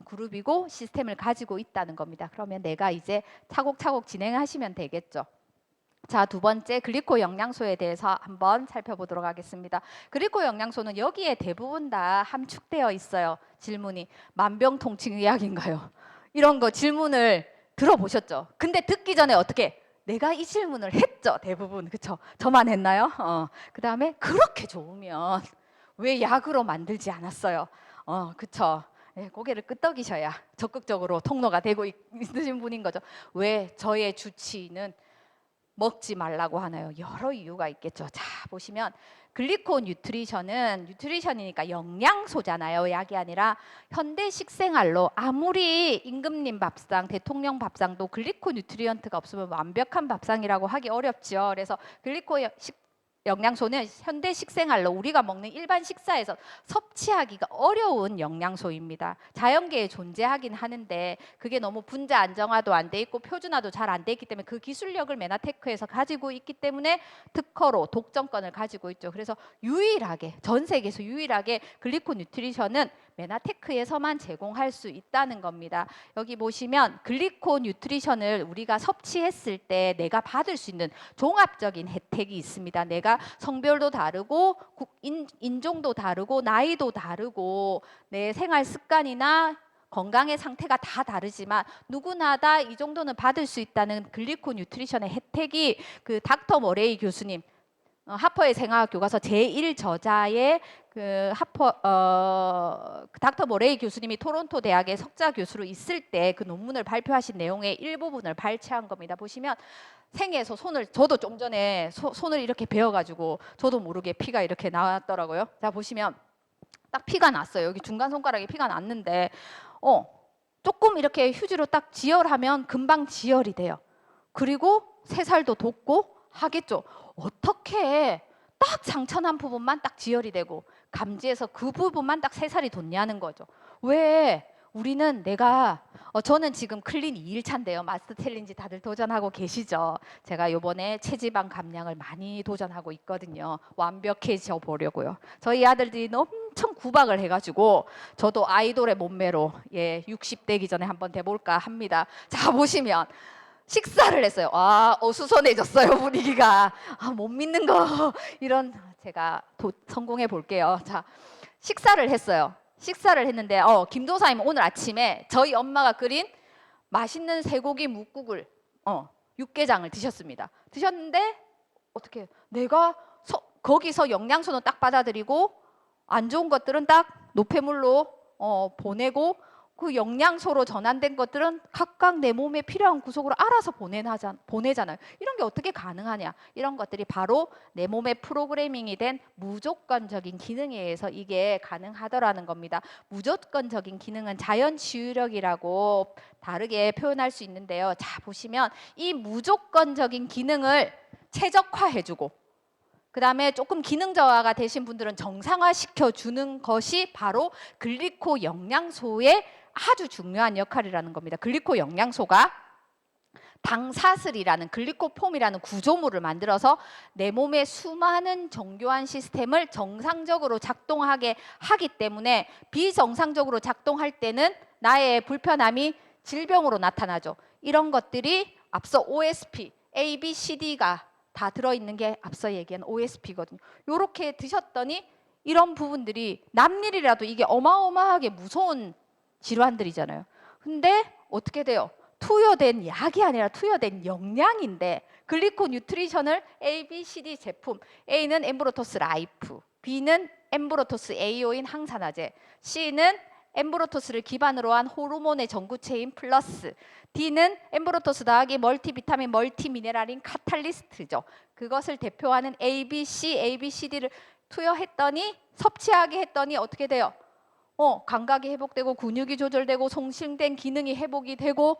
그룹이고 시스템을 가지고 있다는 겁니다. 그러면 내가 이제 차곡차곡 진행하시면 되겠죠. 자, 2번째 글리코 영양소에 대해서 한번 살펴보도록 하겠습니다. 글리코 영양소는 여기에 대부분 다 함축되어 있어요. 질문이 만병통치약인가요? 이런 거 질문을 들어보셨죠? 근데 듣기 전에 어떻게? 내가 이 질문을 했죠. 대부분. 그쵸? 저만 했나요? 그 다음에 그렇게 좋으면 왜 약으로 만들지 않았어요? 그쵸? 네, 고개를 끄덕이셔야 적극적으로 통로가 되고 있으신 분인 거죠. 왜 저의 주치의는 먹지 말라고 하나요? 여러 이유가 있겠죠. 자, 보시면 글리코 뉴트리션이니까 영양소잖아요. 약이 아니라 현대 식생활로 아무리 임금님 밥상, 대통령 밥상도 글리코 뉴트리언트가 없으면 완벽한 밥상이라고 하기 어렵죠. 그래서 영양소는 현대 식생활로 우리가 먹는 일반 식사에서 섭취하기가 어려운 영양소입니다. 자연계에 존재하긴 하는데 그게 너무 분자 안정화도 안 돼 있고 표준화도 잘 안 돼 있기 때문에 그 기술력을 메나테크에서 가지고 있기 때문에 특허로 독점권을 가지고 있죠. 그래서 유일하게 전 세계에서 유일하게 글리코 뉴트리션은 메나테크에서만 제공할 수 있다는 겁니다. 여기 보시면 글리코 뉴트리션을 우리가 섭취했을 때 내가 받을 수 있는 종합적인 혜택이 있습니다. 내가 성별도 다르고 인종도 다르고 나이도 다르고 내 생활 습관이나 건강의 상태가 다 다르지만 누구나 다 이 정도는 받을 수 있다는 글리코 뉴트리션의 혜택이 그 닥터 머레이 교수님 하퍼의 생화학 교과서 제1저자의 닥터 머레이 교수님이 토론토 대학의 석자 교수로 있을 때 그 논문을 발표하신 내용의 일부분을 발췌한 겁니다. 보시면 생에서 저도 좀 전에 손을 이렇게 베어가지고 저도 모르게 피가 이렇게 나왔더라고요. 자, 보시면 딱 피가 났어요. 여기 중간 손가락에 피가 났는데 조금 이렇게 휴지로 딱 지혈하면 금방 지혈이 돼요. 그리고 새살도 돋고 하겠죠. 어떻게 딱 상처난 부분만 딱 지혈이 되고 감지해서 그 부분만 딱 새살이 돋냐는 거죠. 왜 우리는 저는 지금 클린 2일차인데요. 마스터 챌린지 다들 도전하고 계시죠? 제가 요번에 체지방 감량을 많이 도전하고 있거든요. 완벽해져 보려고요. 저희 아들들이 엄청 구박을 해가지고 저도 아이돌의 몸매로 60대기 전에 한번 돼볼까 합니다. 자, 보시면 식사를 했어요. 어수선해졌어요, 분위기가. 못 믿는 거. 제가 성공해 볼게요. 자, 식사를 했어요. 식사를 했는데 김도사님 오늘 아침에 저희 엄마가 끓인 맛있는 쇠고기 묵국을 육개장을 드셨습니다. 드셨는데 어떻게 내가 거기서 영양소는 딱 받아들이고 안 좋은 것들은 딱 노폐물로 보내고 그 영양소로 전환된 것들은 각각 내 몸에 필요한 구석으로 알아서 보내잖아요. 이런 게 어떻게 가능하냐? 이런 것들이 바로 내 몸에 프로그래밍이 된 무조건적인 기능에 의해서 이게 가능하더라는 겁니다. 무조건적인 기능은 자연 치유력이라고 다르게 표현할 수 있는데요. 자, 보시면 이 무조건적인 기능을 최적화해주고 그 다음에 조금 기능 저하가 되신 분들은 정상화시켜 주는 것이 바로 글리코 영양소의 아주 중요한 역할이라는 겁니다. 글리코 영양소가 당사슬이라는 글리코폼이라는 구조물을 만들어서 내 몸의 수많은 정교한 시스템을 정상적으로 작동하게 하기 때문에 비정상적으로 작동할 때는 나의 불편함이 질병으로 나타나죠. 이런 것들이 앞서 OSP, A, B, C, D가 다 들어있는 게 앞서 얘기한 OSP거든요. 이렇게 드셨더니 이런 부분들이 남일이라도 이게 어마어마하게 무서운 질환들이잖아요. 근데 어떻게 돼요? 투여된 약이 아니라 투여된 영양인데 글리코 뉴트리션을 A, B, C, D 제품 A는 엠브로토스 라이프, B는 엠브로토스 AO인 항산화제, C는 엠브로토스를 기반으로 한 호르몬의 전구체인 플러스, D는 엠브로토스 더하기 멀티비타민 멀티미네랄인 카탈리스트죠. 그것을 대표하는 ABC, ABCD를 투여했더니 섭취하게 했더니 어떻게 돼요? 감각이 회복되고 근육이 조절되고 송신된 기능이 회복이 되고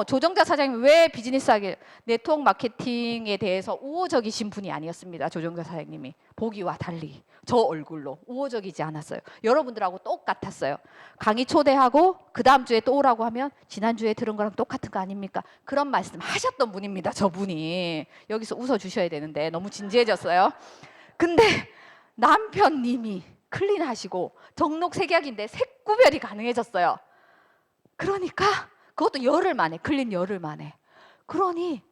조정자 사장님 왜 비즈니스하게 네트워크 마케팅에 대해서 우호적이신 분이 아니었습니다. 조정자 사장님이 보기와 달리 저 얼굴로 우호적이지 않았어요. 여러분들하고 똑같았어요. 강의 초대하고 그 다음 주에 또 오라고 하면 지난주에 들은 거랑 똑같은 거 아닙니까? 그런 말씀 하셨던 분입니다. 저분이. 여기서 웃어주셔야 되는데 너무 진지해졌어요. 근데 남편님이 클린하시고 정록 색약인데 색 구별이 가능해졌어요. 그러니까 그것도 열흘 만에, 클린 열흘 만에. 그러니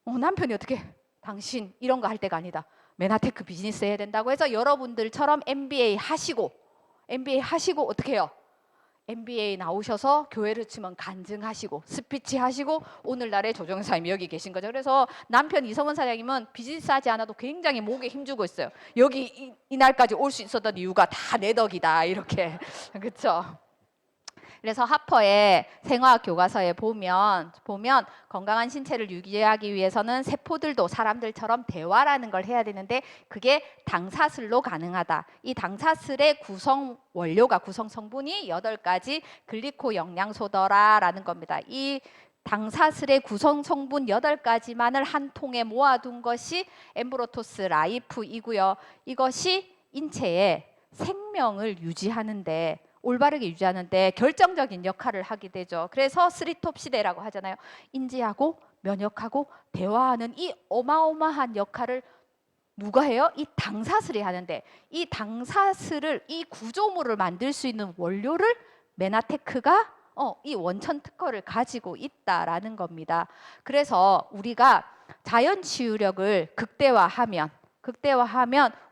남편이 어떻게 당신 이런 거 할 때가 아니다. 메나테크 비즈니스 해야 된다고 해서 여러분들처럼 MBA 하시고 어떻게 해요? MBA 나오셔서 교회를 치면 간증하시고 스피치 하시고 오늘날의 조정사님이 여기 계신 거죠. 그래서 남편 이성원 사장님은 비즈니스 하지 않아도 굉장히 목에 힘주고 있어요. 여기 이날까지 올 수 있었던 이유가 다 내 덕이다 이렇게. 그렇죠? 그래서 하퍼의 생화학 교과서에 보면 건강한 신체를 유지하기 위해서는 세포들도 사람들처럼 대화라는 걸 해야 되는데 그게 당사슬로 가능하다. 이 당사슬의 구성 원료가 구성 성분이 8가지 글리코 영양소더라라는 겁니다. 이 당사슬의 구성 성분 8가지만을 한 통에 모아둔 것이 엠브로토스 라이프이고요. 이것이 인체의 생명을 유지하는데 올바르게 유지하는데 결정적인 역할을 하게 되죠. 그래서 쓰리톱 시대라고 하잖아요. 인지하고 면역하고 대화하는 이 어마어마한 역할을 누가 해요? 이 당사슬이 하는데 이 당사슬을 이 구조물을 만들 수 있는 원료를 메나테크가 이 원천 특허를 가지고 있다라는 겁니다. 그래서 우리가 자연 치유력을 극대화하면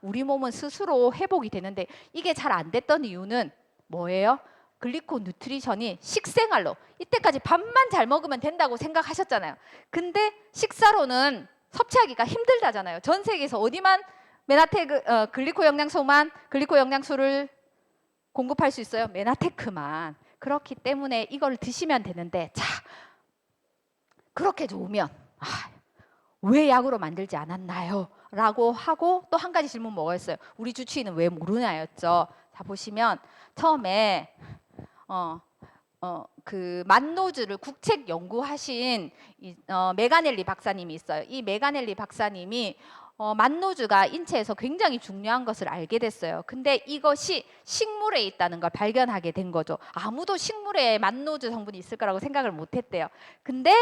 우리 몸은 스스로 회복이 되는데 이게 잘 안 됐던 이유는 뭐예요? 글리코 누트리션이 식생활로 이때까지 밥만 잘 먹으면 된다고 생각하셨잖아요. 근데 식사로는 섭취하기가 힘들다잖아요. 전 세계에서 어디만 글리코 영양소를 공급할 수 있어요? 메나테크만. 그렇기 때문에 이걸 드시면 되는데 자 그렇게 좋으면 왜 약으로 만들지 않았나요? 라고 하고 또 한 가지 질문 뭐였어요? 우리 주치의는 왜 모르나였죠? 자 보시면 처음에 그 만노즈를 국책 연구하신 메가넬리 박사님이 있어요. 이 메가넬리 박사님이 만노즈가 인체에서 굉장히 중요한 것을 알게 됐어요. 근데 이것이 식물에 있다는 걸 발견하게 된 거죠. 아무도 식물에 만노즈 성분이 있을 거라고 생각을 못 했대요. 근데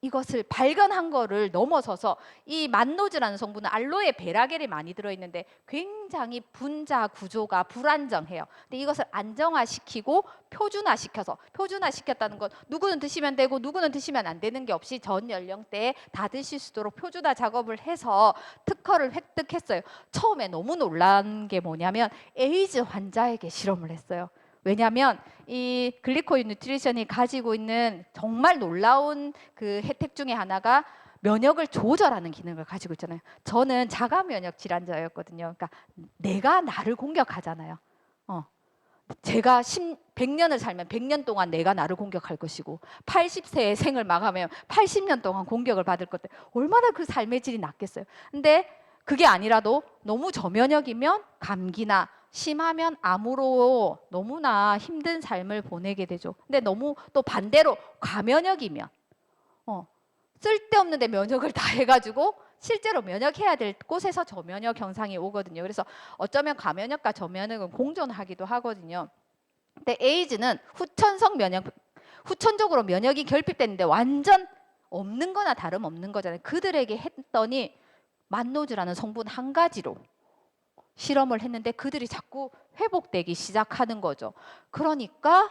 이것을 발견한 거를 넘어서서 이 만노즈라는 성분은 알로에 베라겔이 많이 들어있는데 굉장히 분자 구조가 불안정해요. 근데 이것을 안정화시키고 표준화시켰다는 건 누구는 드시면 되고 누구는 드시면 안 되는 게 없이 전 연령대에 다 드실 수 있도록 표준화 작업을 해서 특허를 획득했어요. 처음에 너무 놀란 게 뭐냐면 에이즈 환자에게 실험을 했어요. 왜냐하면 이 글리코 뉴트리션이 가지고 있는 정말 놀라운 그 혜택 중에 하나가 면역을 조절하는 기능을 가지고 있잖아요. 저는 자가 면역 질환자였거든요. 그러니까 내가 나를 공격하잖아요. 제가 100년을 살면 100년 동안 내가 나를 공격할 것이고 80세의 생을 마감하면 80년 동안 공격을 받을 것 같아요. 얼마나 그 삶의 질이 낮겠어요. 근데 그게 아니라도 너무 저면역이면 감기나 심하면 암으로 너무나 힘든 삶을 보내게 되죠. 근데 너무 또 반대로 과면역이면 쓸데없는데 면역을 다 해가지고 실제로 면역해야 될 곳에서 저면역 현상이 오거든요. 그래서 어쩌면 과면역과 저면역은 공존하기도 하거든요. 근데 에이즈는 후천적으로 면역이 결핍됐는데 완전 없는 거나 다름없는 거잖아요. 그들에게 했더니 만노즈라는 성분 한 가지로 실험을 했는데 그들이 자꾸 회복되기 시작하는 거죠. 그러니까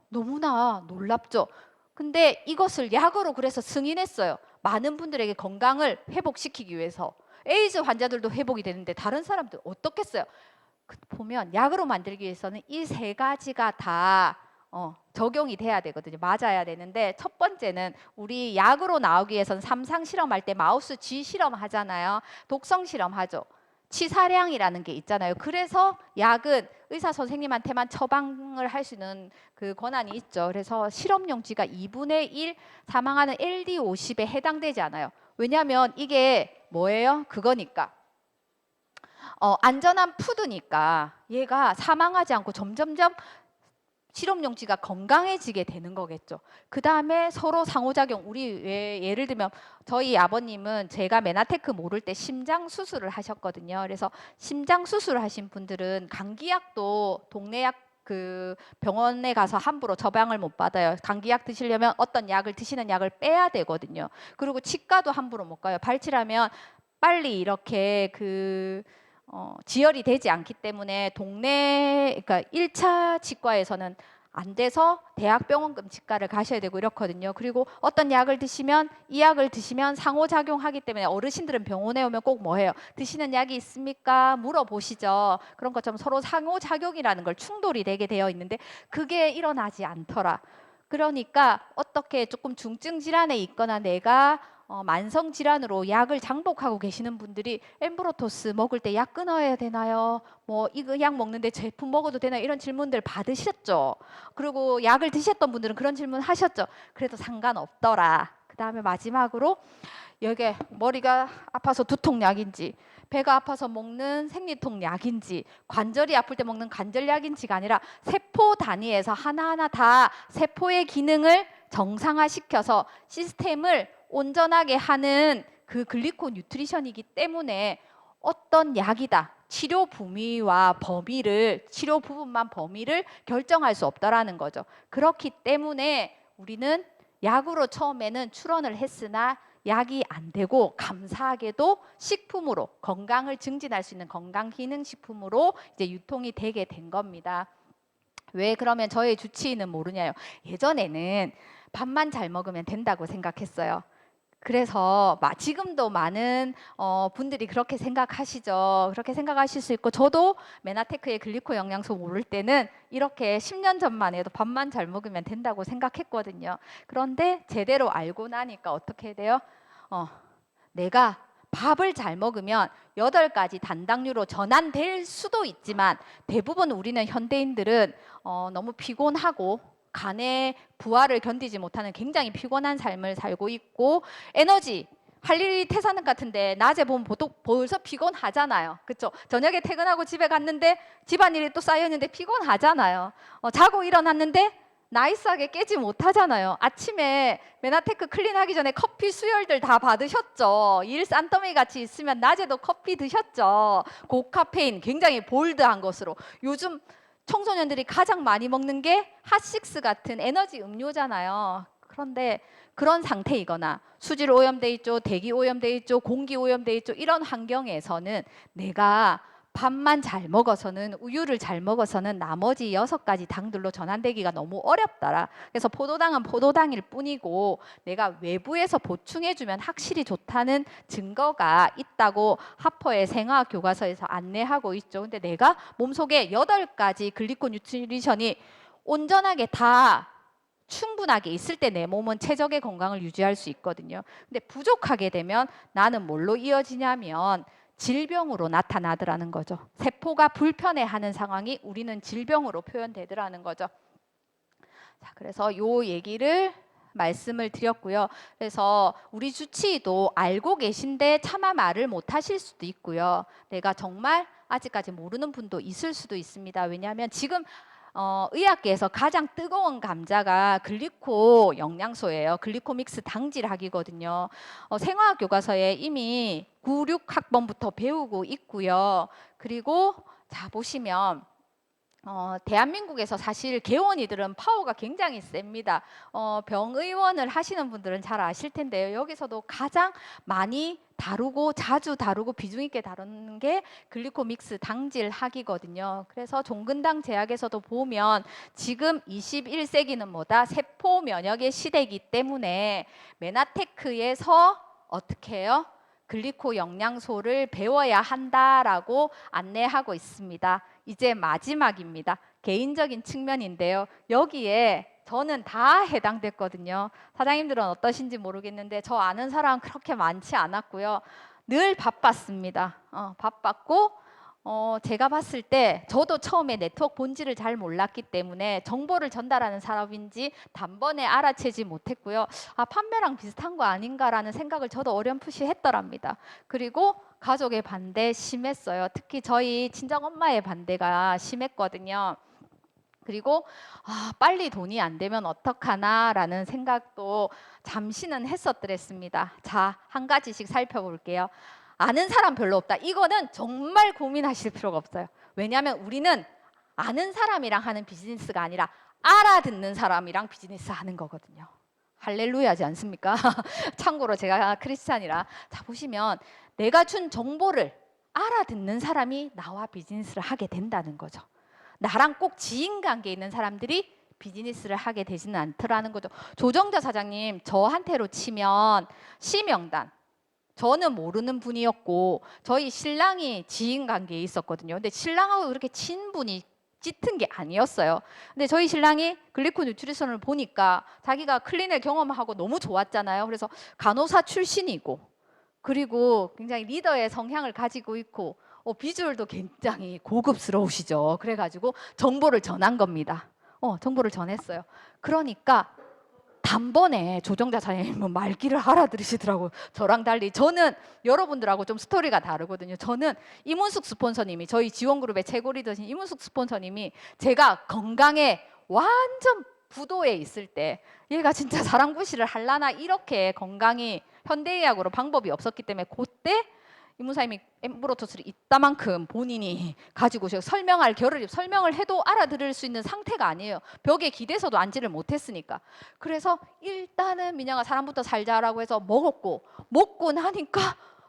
너무나 놀랍죠. 근데 이것을 약으로 그래서 승인했어요. 많은 분들에게 건강을 회복시키기 위해서. 에이즈 환자들도 회복이 되는데 다른 사람들 어떻겠어요? 보면 약으로 만들기 위해서는 이 3가지가 다 적용이 돼야 되거든요. 맞아야 되는데 첫 번째는 우리 약으로 나오기 위해서는 삼상 실험할 때 마우스 쥐 실험 하잖아요. 독성 실험 하죠. 치사량이라는 게 있잖아요. 그래서 약은 의사 선생님한테만 처방을 할 수 있는 그 권한이 있죠. 그래서 실험용 쥐가 2분의 1 사망하는 LD50에 해당되지 않아요. 왜냐하면 이게 뭐예요? 그거니까. 안전한 푸드니까 얘가 사망하지 않고 점점점 실험용쥐가 건강해지게 되는 거겠죠. 그 다음에 서로 상호작용. 우리 예를 들면 저희 아버님은 제가 메나테크 모를 때 심장 수술을 하셨거든요. 그래서 심장 수술을 하신 분들은 감기약도 동네 약 그 병원에 가서 함부로 처방을 못 받아요. 감기약 드시려면 어떤 약을 드시는 약을 빼야 되거든요. 그리고 치과도 함부로 못 가요. 발치라면 빨리 이렇게 지혈이 되지 않기 때문에 그러니까 1차 치과에서는 안 돼서 대학병원급 치과를 가셔야 되고 이렇거든요. 그리고 어떤 약을 드시면 이 약을 드시면 상호작용하기 때문에 어르신들은 병원에 오면 꼭 뭐 해요? 드시는 약이 있습니까? 물어보시죠. 그런 것처럼 서로 상호작용이라는 걸 충돌이 되게 되어 있는데 그게 일어나지 않더라. 그러니까 어떻게 조금 중증 질환에 있거나 내가 만성 질환으로 약을 장복하고 계시는 분들이 엠브로토스 먹을 때 약 끊어야 되나요? 뭐 이거 약 먹는데 제품 먹어도 되나요? 이런 질문들 받으셨죠. 그리고 약을 드셨던 분들은 그런 질문 하셨죠. 그래도 상관없더라. 그다음에 마지막으로 여기에 머리가 아파서 두통약인지, 배가 아파서 먹는 생리통 약인지, 관절이 아플 때 먹는 관절약인지가 아니라 세포 단위에서 하나하나 다 세포의 기능을 정상화시켜서 시스템을 온전하게 하는 그 글리코 뉴트리션이기 때문에 어떤 약이다, 치료 범위와 범위를, 치료 부분만 범위를 결정할 수 없다라는 거죠. 그렇기 때문에 우리는 약으로 처음에는 출원을 했으나 약이 안 되고 감사하게도 식품으로, 건강을 증진할 수 있는 건강기능식품으로 이제 유통이 되게 된 겁니다. 왜 그러면 저의 주치의는 모르냐요? 예전에는 밥만 잘 먹으면 된다고 생각했어요. 그래서 지금도 많은 분들이 그렇게 생각하시죠. 그렇게 생각하실 수 있고, 저도 메나테크의 글리코 영양소 모를 때는 이렇게 10년 전만 해도 밥만 잘 먹으면 된다고 생각했거든요. 그런데 제대로 알고 나니까 어떻게 돼요? 내가 밥을 잘 먹으면 8가지 단당류로 전환될 수도 있지만, 대부분 우리는 현대인들은 너무 피곤하고 간의 부하를 견디지 못하는 굉장히 피곤한 삶을 살고 있고, 에너지 할 일이 태산은 같은데 낮에 보면 보통 벌써 피곤하잖아요. 그렇죠? 저녁에 퇴근하고 집에 갔는데 집안일이 또 쌓여있는데 피곤하잖아요. 자고 일어났는데 나이스하게 깨지 못하잖아요. 아침에 메나테크 클린하기 전에 커피 수혈들 다 받으셨죠. 일 싼더미 같이 있으면 낮에도 커피 드셨죠. 고카페인, 굉장히 볼드한 것으로. 요즘 청소년들이 가장 많이 먹는 게 핫식스 같은 에너지 음료잖아요. 그런데 그런 상태이거나 수질 오염돼 있죠, 대기 오염돼 있죠, 공기 오염돼 있죠. 이런 환경에서는 내가 밥만 잘 먹어서는, 우유를 잘 먹어서는 나머지 6가지 당들로 전환되기가 너무 어렵더라. 그래서 포도당은 포도당일 뿐이고 내가 외부에서 보충해주면 확실히 좋다는 증거가 있다고 하퍼의 생화학 교과서에서 안내하고 있죠. 근데 내가 몸속에 8가지 글리코 뉴트리션이 온전하게 다 충분하게 있을 때 내 몸은 최적의 건강을 유지할 수 있거든요. 근데 부족하게 되면 나는 뭘로 이어지냐면 질병으로 나타나더라는 거죠. 세포가 불편해하는 상황이 우리는 질병으로 표현되더라는 거죠. 자, 그래서 요 얘기를 말씀을 드렸고요. 그래서 우리 주치의도 알고 계신데 차마 말을 못 하실 수도 있고요. 내가 정말 아직까지 모르는 분도 있을 수도 있습니다. 왜냐하면 지금 의학계에서 가장 뜨거운 감자가 글리코 영양소예요. 글리코 믹스 당질학이거든요. 생화학 교과서에 이미 9, 6학번부터 배우고 있고요. 그리고 자 보시면 대한민국에서 사실 개원이들은 파워가 굉장히 셉니다. 병의원을 하시는 분들은 잘 아실 텐데요. 여기서도 가장 많이 다루고 자주 다루고 비중 있게 다루는 게 글리코 믹스 당질학이거든요. 그래서 종근당 제약에서도 보면 지금 21세기는 뭐다? 세포 면역의 시대이기 때문에 메나테크에서 어떻게 해요? 글리코 영양소를 배워야 한다라고 안내하고 있습니다. 이제 마지막입니다. 개인적인 측면인데요. 여기에 저는 다 해당됐거든요. 사장님들은 어떠신지 모르겠는데 저 아는 사람은 그렇게 많지 않았고요. 늘 바빴습니다. 바빴고 제가 봤을 때 저도 처음에 네트워크 본질을 잘 몰랐기 때문에 정보를 전달하는 사업인지 단번에 알아채지 못했고요. 판매랑 비슷한 거 아닌가라는 생각을 저도 어렴풋이 했더랍니다. 그리고 가족의 반대 심했어요. 특히 저희 친정엄마의 반대가 심했거든요. 그리고 빨리 돈이 안 되면 어떡하나라는 생각도 잠시는 했었더랬습니다. 자, 한 가지씩 살펴볼게요. 아는 사람 별로 없다. 이거는 정말 고민하실 필요가 없어요. 왜냐하면 우리는 아는 사람이랑 하는 비즈니스가 아니라 알아듣는 사람이랑 비즈니스 하는 거거든요. 할렐루야지 않습니까? 참고로 제가 크리스찬이라. 자, 보시면 내가 준 정보를 알아듣는 사람이 나와 비즈니스를 하게 된다는 거죠. 나랑 꼭 지인 관계에 있는 사람들이 비즈니스를 하게 되지는 않더라는 거죠. 조정자 사장님 저한테로 치면 시명단, 저는 모르는 분이었고 저희 신랑이 지인 관계에 있었거든요. 근데 신랑하고 그렇게 친분이 짙은 게 아니었어요. 근데 저희 신랑이 글리코 뉴트리션을 보니까 자기가 클린을 경험하고 너무 좋았잖아요. 그래서 간호사 출신이고 그리고 굉장히 리더의 성향을 가지고 있고 비주얼도 굉장히 고급스러우시죠. 그래가지고 정보를 전한 겁니다. 정보를 전했어요. 그러니까 단번에 조정자 사장님은 말귀를 알아들으시더라고요. 저랑 달리 저는 여러분들하고 좀 스토리가 다르거든요. 저는 이문숙 스폰서님이 저희 지원그룹의 최고 리더신 이문숙 스폰서님이 제가 건강에 완전 부도에 있을 때 얘가 진짜 사랑구실을 할라나 이렇게 건강이 현대의학으로 방법이 없었기 때문에 그때 이문사님이 엠브로토스를 이따만큼 본인이 가지고 오셔서 설명할 겨를이 설명을 해도 알아들을 수 있는 상태가 아니에요. 벽에 기대서도 앉지를 못했으니까. 그래서 일단은 민영아 사람부터 살자라고 해서 먹고 나니까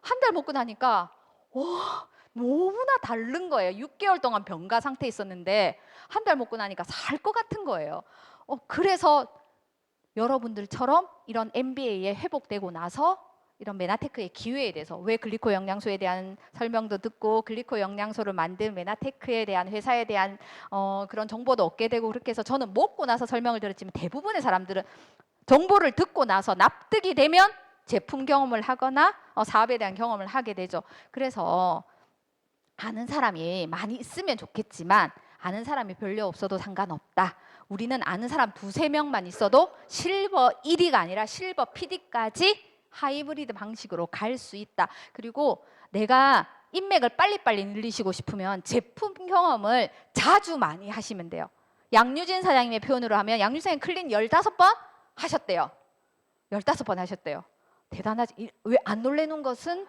한 달 먹고 나니까 와 너무나 다른 거예요. 6개월 동안 병가 상태에 있었는데 한 달 먹고 나니까 살 것 같은 거예요. 그래서 여러분들처럼 이런 MBA에 회복되고 나서 이런 메나테크의 기회에 대해서 왜 글리코 영양소에 대한 설명도 듣고 글리코 영양소를 만든 메나테크에 대한 회사에 대한 그런 정보도 얻게 되고 그렇게 해서 저는 먹고 나서 설명을 들었지만 대부분의 사람들은 정보를 듣고 나서 납득이 되면 제품 경험을 하거나 사업에 대한 경험을 하게 되죠. 그래서 아는 사람이 많이 있으면 좋겠지만 아는 사람이 별로 없어도 상관없다. 우리는 아는 사람 2~3명만 있어도 실버 1위가 아니라 실버 PD까지 하이브리드 방식으로 갈 수 있다. 그리고 내가 인맥을 빨리빨리 늘리시고 싶으면 제품 경험을 자주 많이 하시면 돼요. 양유진 사장님의 표현으로 하면 양유진 사장님 클린 15번 하셨대요. 15번 하셨대요. 대단하지. 왜 안 놀래는 것은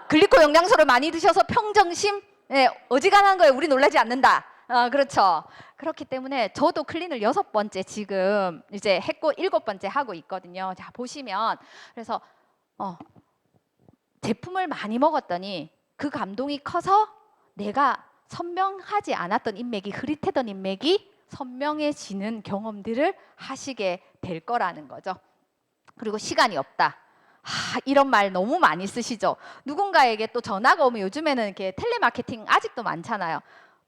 글리코 영양소를 많이 드셔서 평정심 어지간한 거에 우리 놀라지 않는다. 그렇죠. 그렇기 때문에 저도 클린을 6번째 지금 이제 했고 7번째 하고 있거든요. 자 보시면 그래서 제품을 많이 먹었더니 그 감동이 커서 내가 선명하지 않았던 인맥이 흐릿했던 인맥이 선명해지는 경험들을 하시게 될 거라는 거죠. 그리고 시간이 없다. 이런 말 너무 많이 쓰시죠. 누군가에게 또 전화가 오면 요즘에는 이렇게 텔레마케팅 아직도 많잖아요.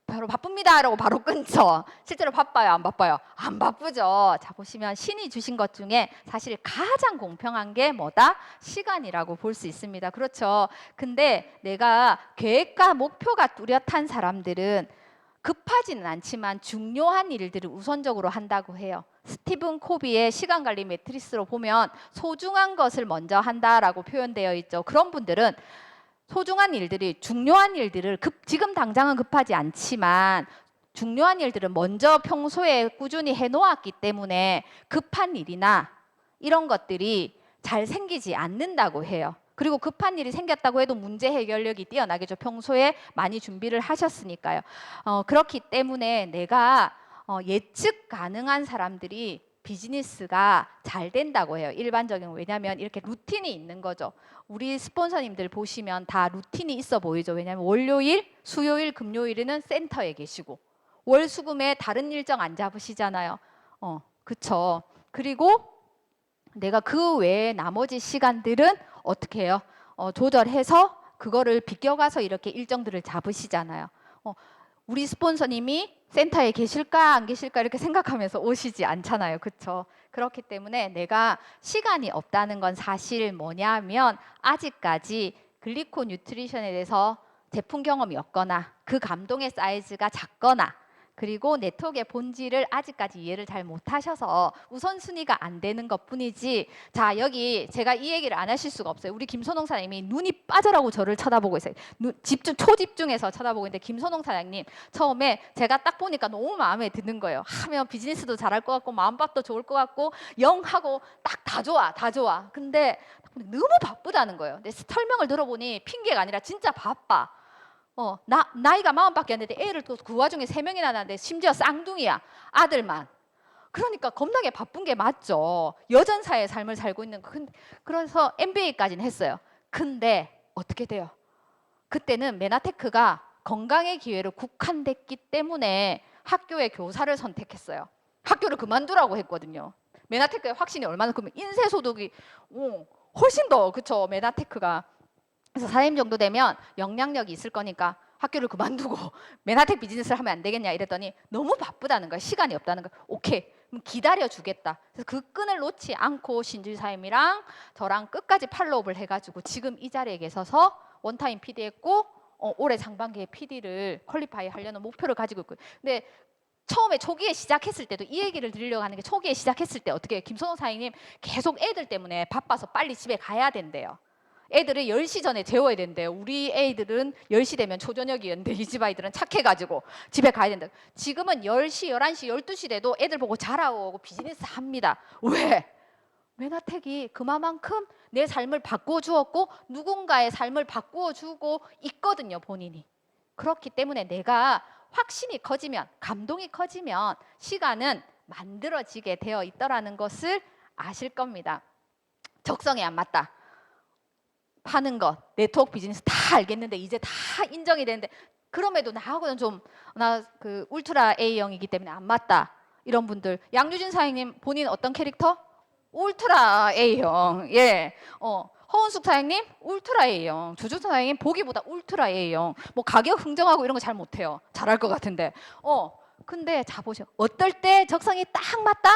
바로 바쁩니다 라고 바로 끊죠. 실제로 바빠요 안 바빠요? 안 바쁘죠. 자 보시면 신이 주신 것 중에 사실 가장 공평한 게 뭐다? 시간이라고 볼 수 있습니다. 그렇죠. 근데 내가 계획과 목표가 뚜렷한 사람들은 급하지는 않지만 중요한 일들을 우선적으로 한다고 해요. 스티븐 코비의 시간관리 매트리스로 보면 소중한 것을 먼저 한다라고 표현되어 있죠. 그런 분들은 소중한 일들이 중요한 일들을 지금 당장은 급하지 않지만 중요한 일들은 먼저 평소에 꾸준히 해놓았기 때문에 급한 일이나 이런 것들이 잘 생기지 않는다고 해요. 그리고 급한 일이 생겼다고 해도 문제 해결력이 뛰어나겠죠. 평소에 많이 준비를 하셨으니까요. 그렇기 때문에 내가 예측 가능한 사람들이 비즈니스가 잘 된다고 해요. 일반적인 왜냐하면 이렇게 루틴이 있는 거죠. 우리 스폰서님들 보시면 다 루틴이 있어 보이죠. 왜냐하면 월요일, 수요일, 금요일에는 센터에 계시고 월, 수금에 다른 일정 안 잡으시잖아요. 그쵸. 그리고 내가 그 외에 나머지 시간들은 어떻게 해요? 조절해서 그거를 비껴가서 이렇게 일정들을 잡으시잖아요. 우리 스폰서님이 센터에 계실까 안 계실까 이렇게 생각하면서 오시지 않잖아요. 그렇죠? 그렇기 때문에 내가 시간이 없다는 건 사실 뭐냐면 아직까지 글리코 뉴트리션에 대해서 제품 경험이 없거나 그 감동의 사이즈가 작거나 그리고 네트워크의 본질을 아직까지 이해를 잘 못하셔서 우선순위가 안 되는 것뿐이지. 자 여기 제가 이 얘기를 안 하실 수가 없어요. 우리 김선홍 사장님이 눈이 빠져라고 저를 쳐다보고 있어요. 초집중해서 쳐다보고 있는데 김선홍 사장님 처음에 제가 딱 보니까 너무 마음에 드는 거예요. 하면 비즈니스도 잘할 것 같고 마음밥도 좋을 것 같고 영하고 딱 다 좋아 다 좋아. 근데 너무 바쁘다는 거예요. 근데 설명을 들어보니 핑계가 아니라 진짜 바빠. 나이가 40밖에 안 됐는데 애를 또 그 와중에 3명이나 낳았는데 심지어 쌍둥이야. 아들만. 그러니까 겁나게 바쁜 게 맞죠. 여전사의 삶을 살고 있는 그래서 MBA까지는 했어요. 근데 어떻게 돼요? 그때는 메나테크가 건강의 기회로 국한됐기 때문에 학교의 교사를 선택했어요. 학교를 그만두라고 했거든요. 메나테크의 확신이 얼마나 크면 인쇄소득이 훨씬 더 그쵸 메나테크가. 그래서 사임 정도 되면 영향력이 있을 거니까 학교를 그만두고 맨하텍 비즈니스를 하면 안 되겠냐 이랬더니 너무 바쁘다는 거야. 시간이 없다는 거야. 오케이. 그럼 기다려 주겠다. 그래서 그 끈을 놓지 않고 신주사님이랑 저랑 끝까지 팔로우업을 해가지고 지금 이 자리에 계셔서 원타임 PD 했고 올해 상반기에 PD를 퀄리파이 하려는 목표를 가지고 있고요. 근데 처음에 초기에 시작했을 때도 이 얘기를 드리려고 하는 게 초기에 시작했을 때 어떻게 김선호 사장님 계속 애들 때문에 바빠서 빨리 집에 가야 된대요. 애들을 10시 전에 재워야 된대요. 우리 애들은 10시 되면 초저녁이었는데 이 집 아이들은 착해가지고 집에 가야 된다. 지금은 10시, 11시, 12시 돼도 애들 보고 자라고 비즈니스 합니다. 왜? 맨하텍이 그만큼 내 삶을 바꾸어 주었고 누군가의 삶을 바꾸어 주고 있거든요, 본인이. 그렇기 때문에 내가 확신이 커지면, 감동이 커지면 시간은 만들어지게 되어 있더라는 것을 아실 겁니다. 적성에 안 맞다. 파는 것, 네트워크 비즈니스 다 알겠는데 이제 다 인정이 되는데 그럼에도 나하고는 좀 나 그 울트라 A형이기 때문에 안 맞다. 이런 분들. 양유진 사장님 본인 어떤 캐릭터? 울트라 A형. 예. 허은숙 사장님 울트라 A형. 조주선 사장님 보기보다 울트라 A형. 뭐 가격 흥정하고 이런 거 잘 못해요. 잘할 것 같은데. 근데 자 보세요. 어떨 때 적성이 딱 맞다?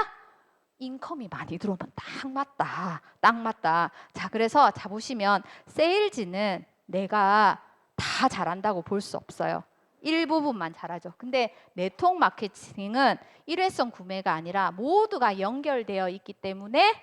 인컴이 많이 들어오면 딱 맞다. 딱 맞다. 자, 그래서 자 보시면 세일즈는 내가 다 잘한다고 볼 수 없어요. 일부분만 잘하죠. 근데 네트워크 마케팅은 일회성 구매가 아니라 모두가 연결되어 있기 때문에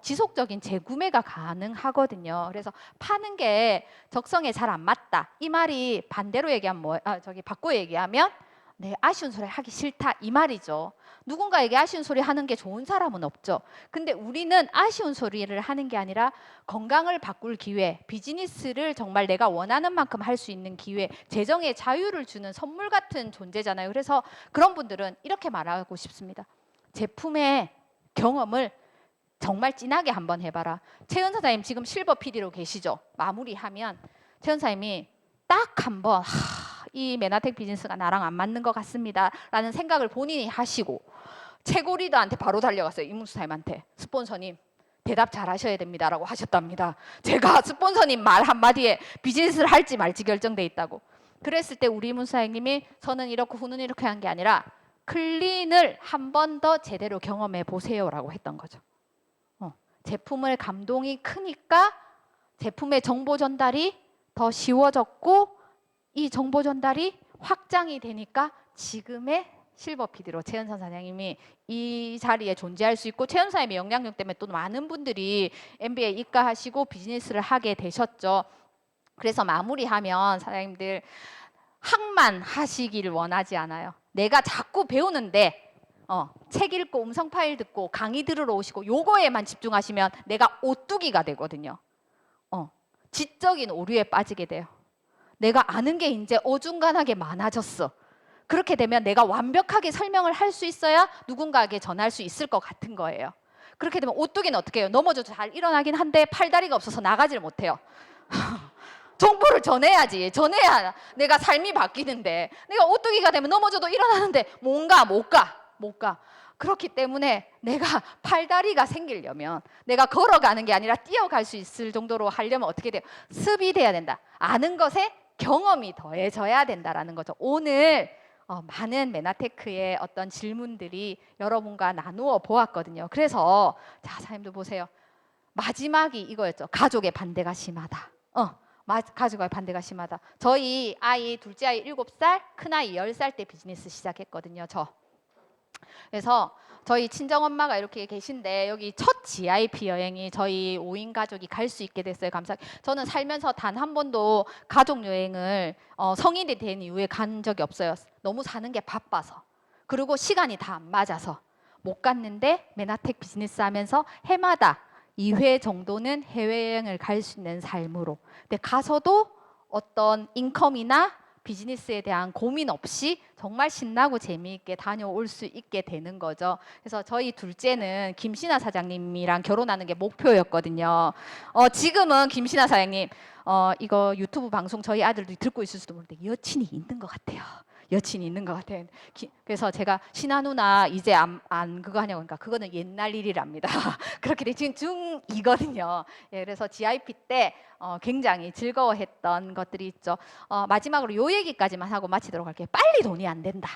지속적인 재구매가 가능하거든요. 그래서 파는 게 적성에 잘 안 맞다. 이 말이 반대로 얘기하면 바꿔 얘기하면 네, 아쉬운 소리 하기 싫다 이 말이죠. 누군가에게 아쉬운 소리 하는 게 좋은 사람은 없죠. 근데 우리는 아쉬운 소리를 하는 게 아니라 건강을 바꿀 기회, 비즈니스를 정말 내가 원하는 만큼 할 수 있는 기회, 재정의 자유를 주는 선물 같은 존재잖아요. 그래서 그런 분들은 이렇게 말하고 싶습니다. 제품의 경험을 정말 진하게 한번 해봐라. 최은 사장님 지금 실버 PD로 계시죠? 마무리하면 최은 사장님이 딱 한번 이 맨하텍 비즈니스가 나랑 안 맞는 것 같습니다 라는 생각을 본인이 하시고 최고 리더한테 바로 달려갔어요. 이문수 사장님한테. 스폰서님 대답 잘 하셔야 됩니다 라고 하셨답니다. 제가 스폰서님 말 한마디에 비즈니스를 할지 말지 결정돼 있다고. 그랬을 때 우리 이문수 사장님이 저는 이렇고 후는 이렇게 한 게 아니라 클린을 한 번 더 제대로 경험해 보세요 라고 했던 거죠. 제품을 감동이 크니까 제품의 정보 전달이 더 쉬워졌고 이 정보 전달이 확장이 되니까 지금의 실버 PD로 최은선 사장님이 이 자리에 존재할 수 있고 최은선 사장님의 영향력 때문에 또 많은 분들이 MBA 입가하시고 비즈니스를 하게 되셨죠. 그래서 마무리하면 사장님들 학만 하시길 원하지 않아요. 내가 자꾸 배우는데 책 읽고 음성 파일 듣고 강의 들으러 오시고 요거에만 집중하시면 내가 오뚜기가 되거든요. 지적인 오류에 빠지게 돼요. 내가 아는 게 이제 어중간하게 많아졌어. 그렇게 되면 내가 완벽하게 설명을 할 수 있어야 누군가에게 전할 수 있을 것 같은 거예요. 그렇게 되면 오뚜기는 어떻게 해요? 넘어져도 잘 일어나긴 한데 팔다리가 없어서 나가지를 못해요. 정보를 전해야지. 전해야 내가 삶이 바뀌는데 내가 오뚜기가 되면 넘어져도 일어나는데 못 가. 그렇기 때문에 내가 팔다리가 생기려면 내가 걸어가는 게 아니라 뛰어갈 수 있을 정도로 하려면 어떻게 돼요? 습이 돼야 된다. 아는 것에 경험이 더해져야 된다라는 거죠. 오늘 많은 맨하테크의 어떤 질문들이 여러분과 나누어 보았거든요. 그래서 자, 사장님도 보세요. 마지막이 이거였죠. 가족의 반대가 심하다. 가족의 반대가 심하다. 저희 아이 둘째 아이 7살, 큰 아이 10살 때 비즈니스 시작했거든요. 그래서 저희 친정엄마가 이렇게 계신데 여기 첫 GIP 여행이 저희 5인 가족이 갈 수 있게 됐어요. 감사하게. 저는 살면서 단 한 번도 가족 여행을 성인이 된 이후에 간 적이 없어요. 너무 사는 게 바빠서. 그리고 시간이 다 안 맞아서 못 갔는데 맨하텍 비즈니스 하면서 해마다 2회 정도는 해외여행을 갈 수 있는 삶으로. 근데 가서도 어떤 인컴이나 비즈니스에 대한 고민 없이 정말 신나고 재미있게 다녀올 수 있게 되는 거죠. 그래서 저희 둘째는 김신아 사장님이랑 결혼하는 게 목표였거든요. 지금은 김신아 사장님 이거 유튜브 방송 저희 아들도 듣고 있을 수도 모르는데 여친이 있는 것 같아요. 여친이 있는 것 같아요. 그래서 제가 신하 누나 이제 안 그거 하냐고 하니까 그거는 옛날 일이랍니다. 그렇게 돼 지금 중2거든요. 예, 그래서 GIP 때 굉장히 즐거워했던 것들이 있죠. 마지막으로 요 얘기까지만 하고 마치도록 할게요. 빨리 돈이 안 된다.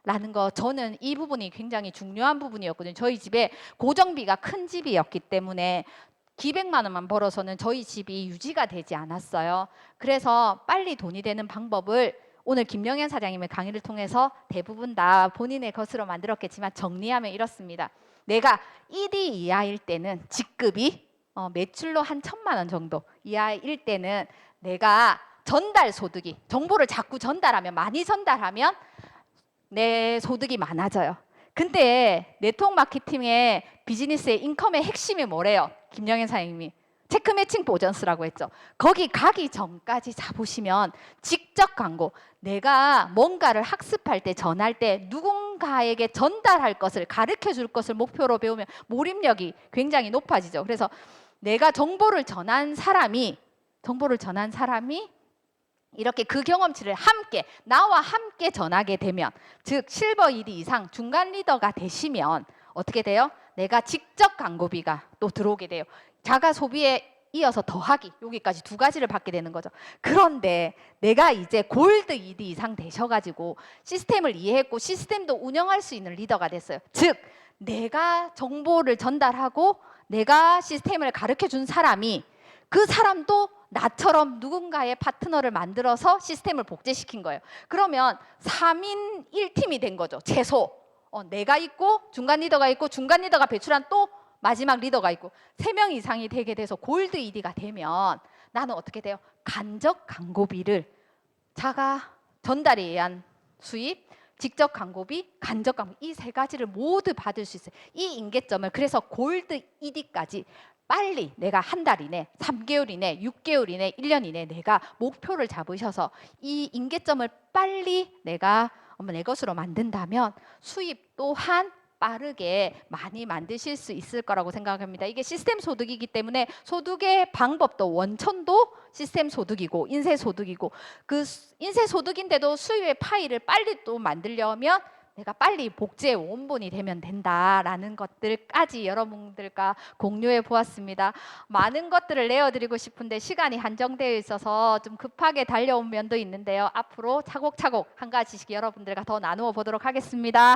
라는 거 저는 이 부분이 굉장히 중요한 부분이었거든요. 저희 집에 고정비가 큰 집이었기 때문에 기백만 원만 벌어서는 저희 집이 유지가 되지 않았어요. 그래서 빨리 돈이 되는 방법을 오늘 김영현 사장님의 강의를 통해서 대부분 다 본인의 것으로 만들었겠지만 정리하면 이렇습니다. 내가 1위 이하일 때는 직급이 매출로 한 1,000만 원 정도 이하일 때는 내가 전달 소득이 정보를 자꾸 전달하면 많이 전달하면 내 소득이 많아져요. 근데 네트워크 마케팅의 비즈니스의 인컴의 핵심이 뭐래요? 김영현 사장님이 체크 매칭 보전스라고 했죠. 거기 가기 전까지 잡으시면 직접 광고, 내가 뭔가를 학습할 때 전할 때 누군가에게 전달할 것을 가르쳐 줄 것을 목표로 배우면 몰입력이 굉장히 높아지죠. 그래서 내가 정보를 전한 사람이 이렇게 그 경험치를 함께 나와 함께 전하게 되면, 즉 실버 1위 이상 중간 리더가 되시면 어떻게 돼요? 내가 직접 광고비가 또 들어오게 돼요. 자가 소비에 이어서 더하기, 여기까지 두 가지를 받게 되는 거죠. 그런데 내가 이제 골드 2위 이상 되셔가지고 시스템을 이해했고 시스템도 운영할 수 있는 리더가 됐어요. 즉 내가 정보를 전달하고 내가 시스템을 가르쳐 준 사람이, 그 사람도 나처럼 누군가의 파트너를 만들어서 시스템을 복제시킨 거예요. 그러면 3인 1팀이 된 거죠. 최소. 내가 있고 중간 리더가 있고 중간 리더가 배출한 또 마지막 리더가 있고 3명 이상이 되게 돼서 골드 1위가 되면 나는 어떻게 돼요? 간접 광고비를 자가 전달에 의한 수입, 직접 광고비, 간접 광고비, 이 세 가지를 모두 받을 수 있어요. 이 인계점을 그래서 골드 1위까지 빨리 내가 한 달 이내, 3개월 이내, 6개월 이내, 1년 이내 내가 목표를 잡으셔서 이 인계점을 빨리 내가 내 것으로 만든다면 수입 또한 빠르게 많이 만드실 수 있을 거라고 생각합니다. 이게 시스템 소득이기 때문에 소득의 방법도 원천도 시스템 소득이고 인쇄 소득이고, 그 인쇄 소득인데도 수입의 파일을 빨리 또 만들려면 내가 빨리 복제의 원본이 되면 된다라는 것들까지 여러분들과 공유해 보았습니다. 많은 것들을 내어드리고 싶은데 시간이 한정되어 있어서 좀 급하게 달려온 면도 있는데요. 앞으로 차곡차곡 한 가지씩 여러분들과 더 나누어 보도록 하겠습니다.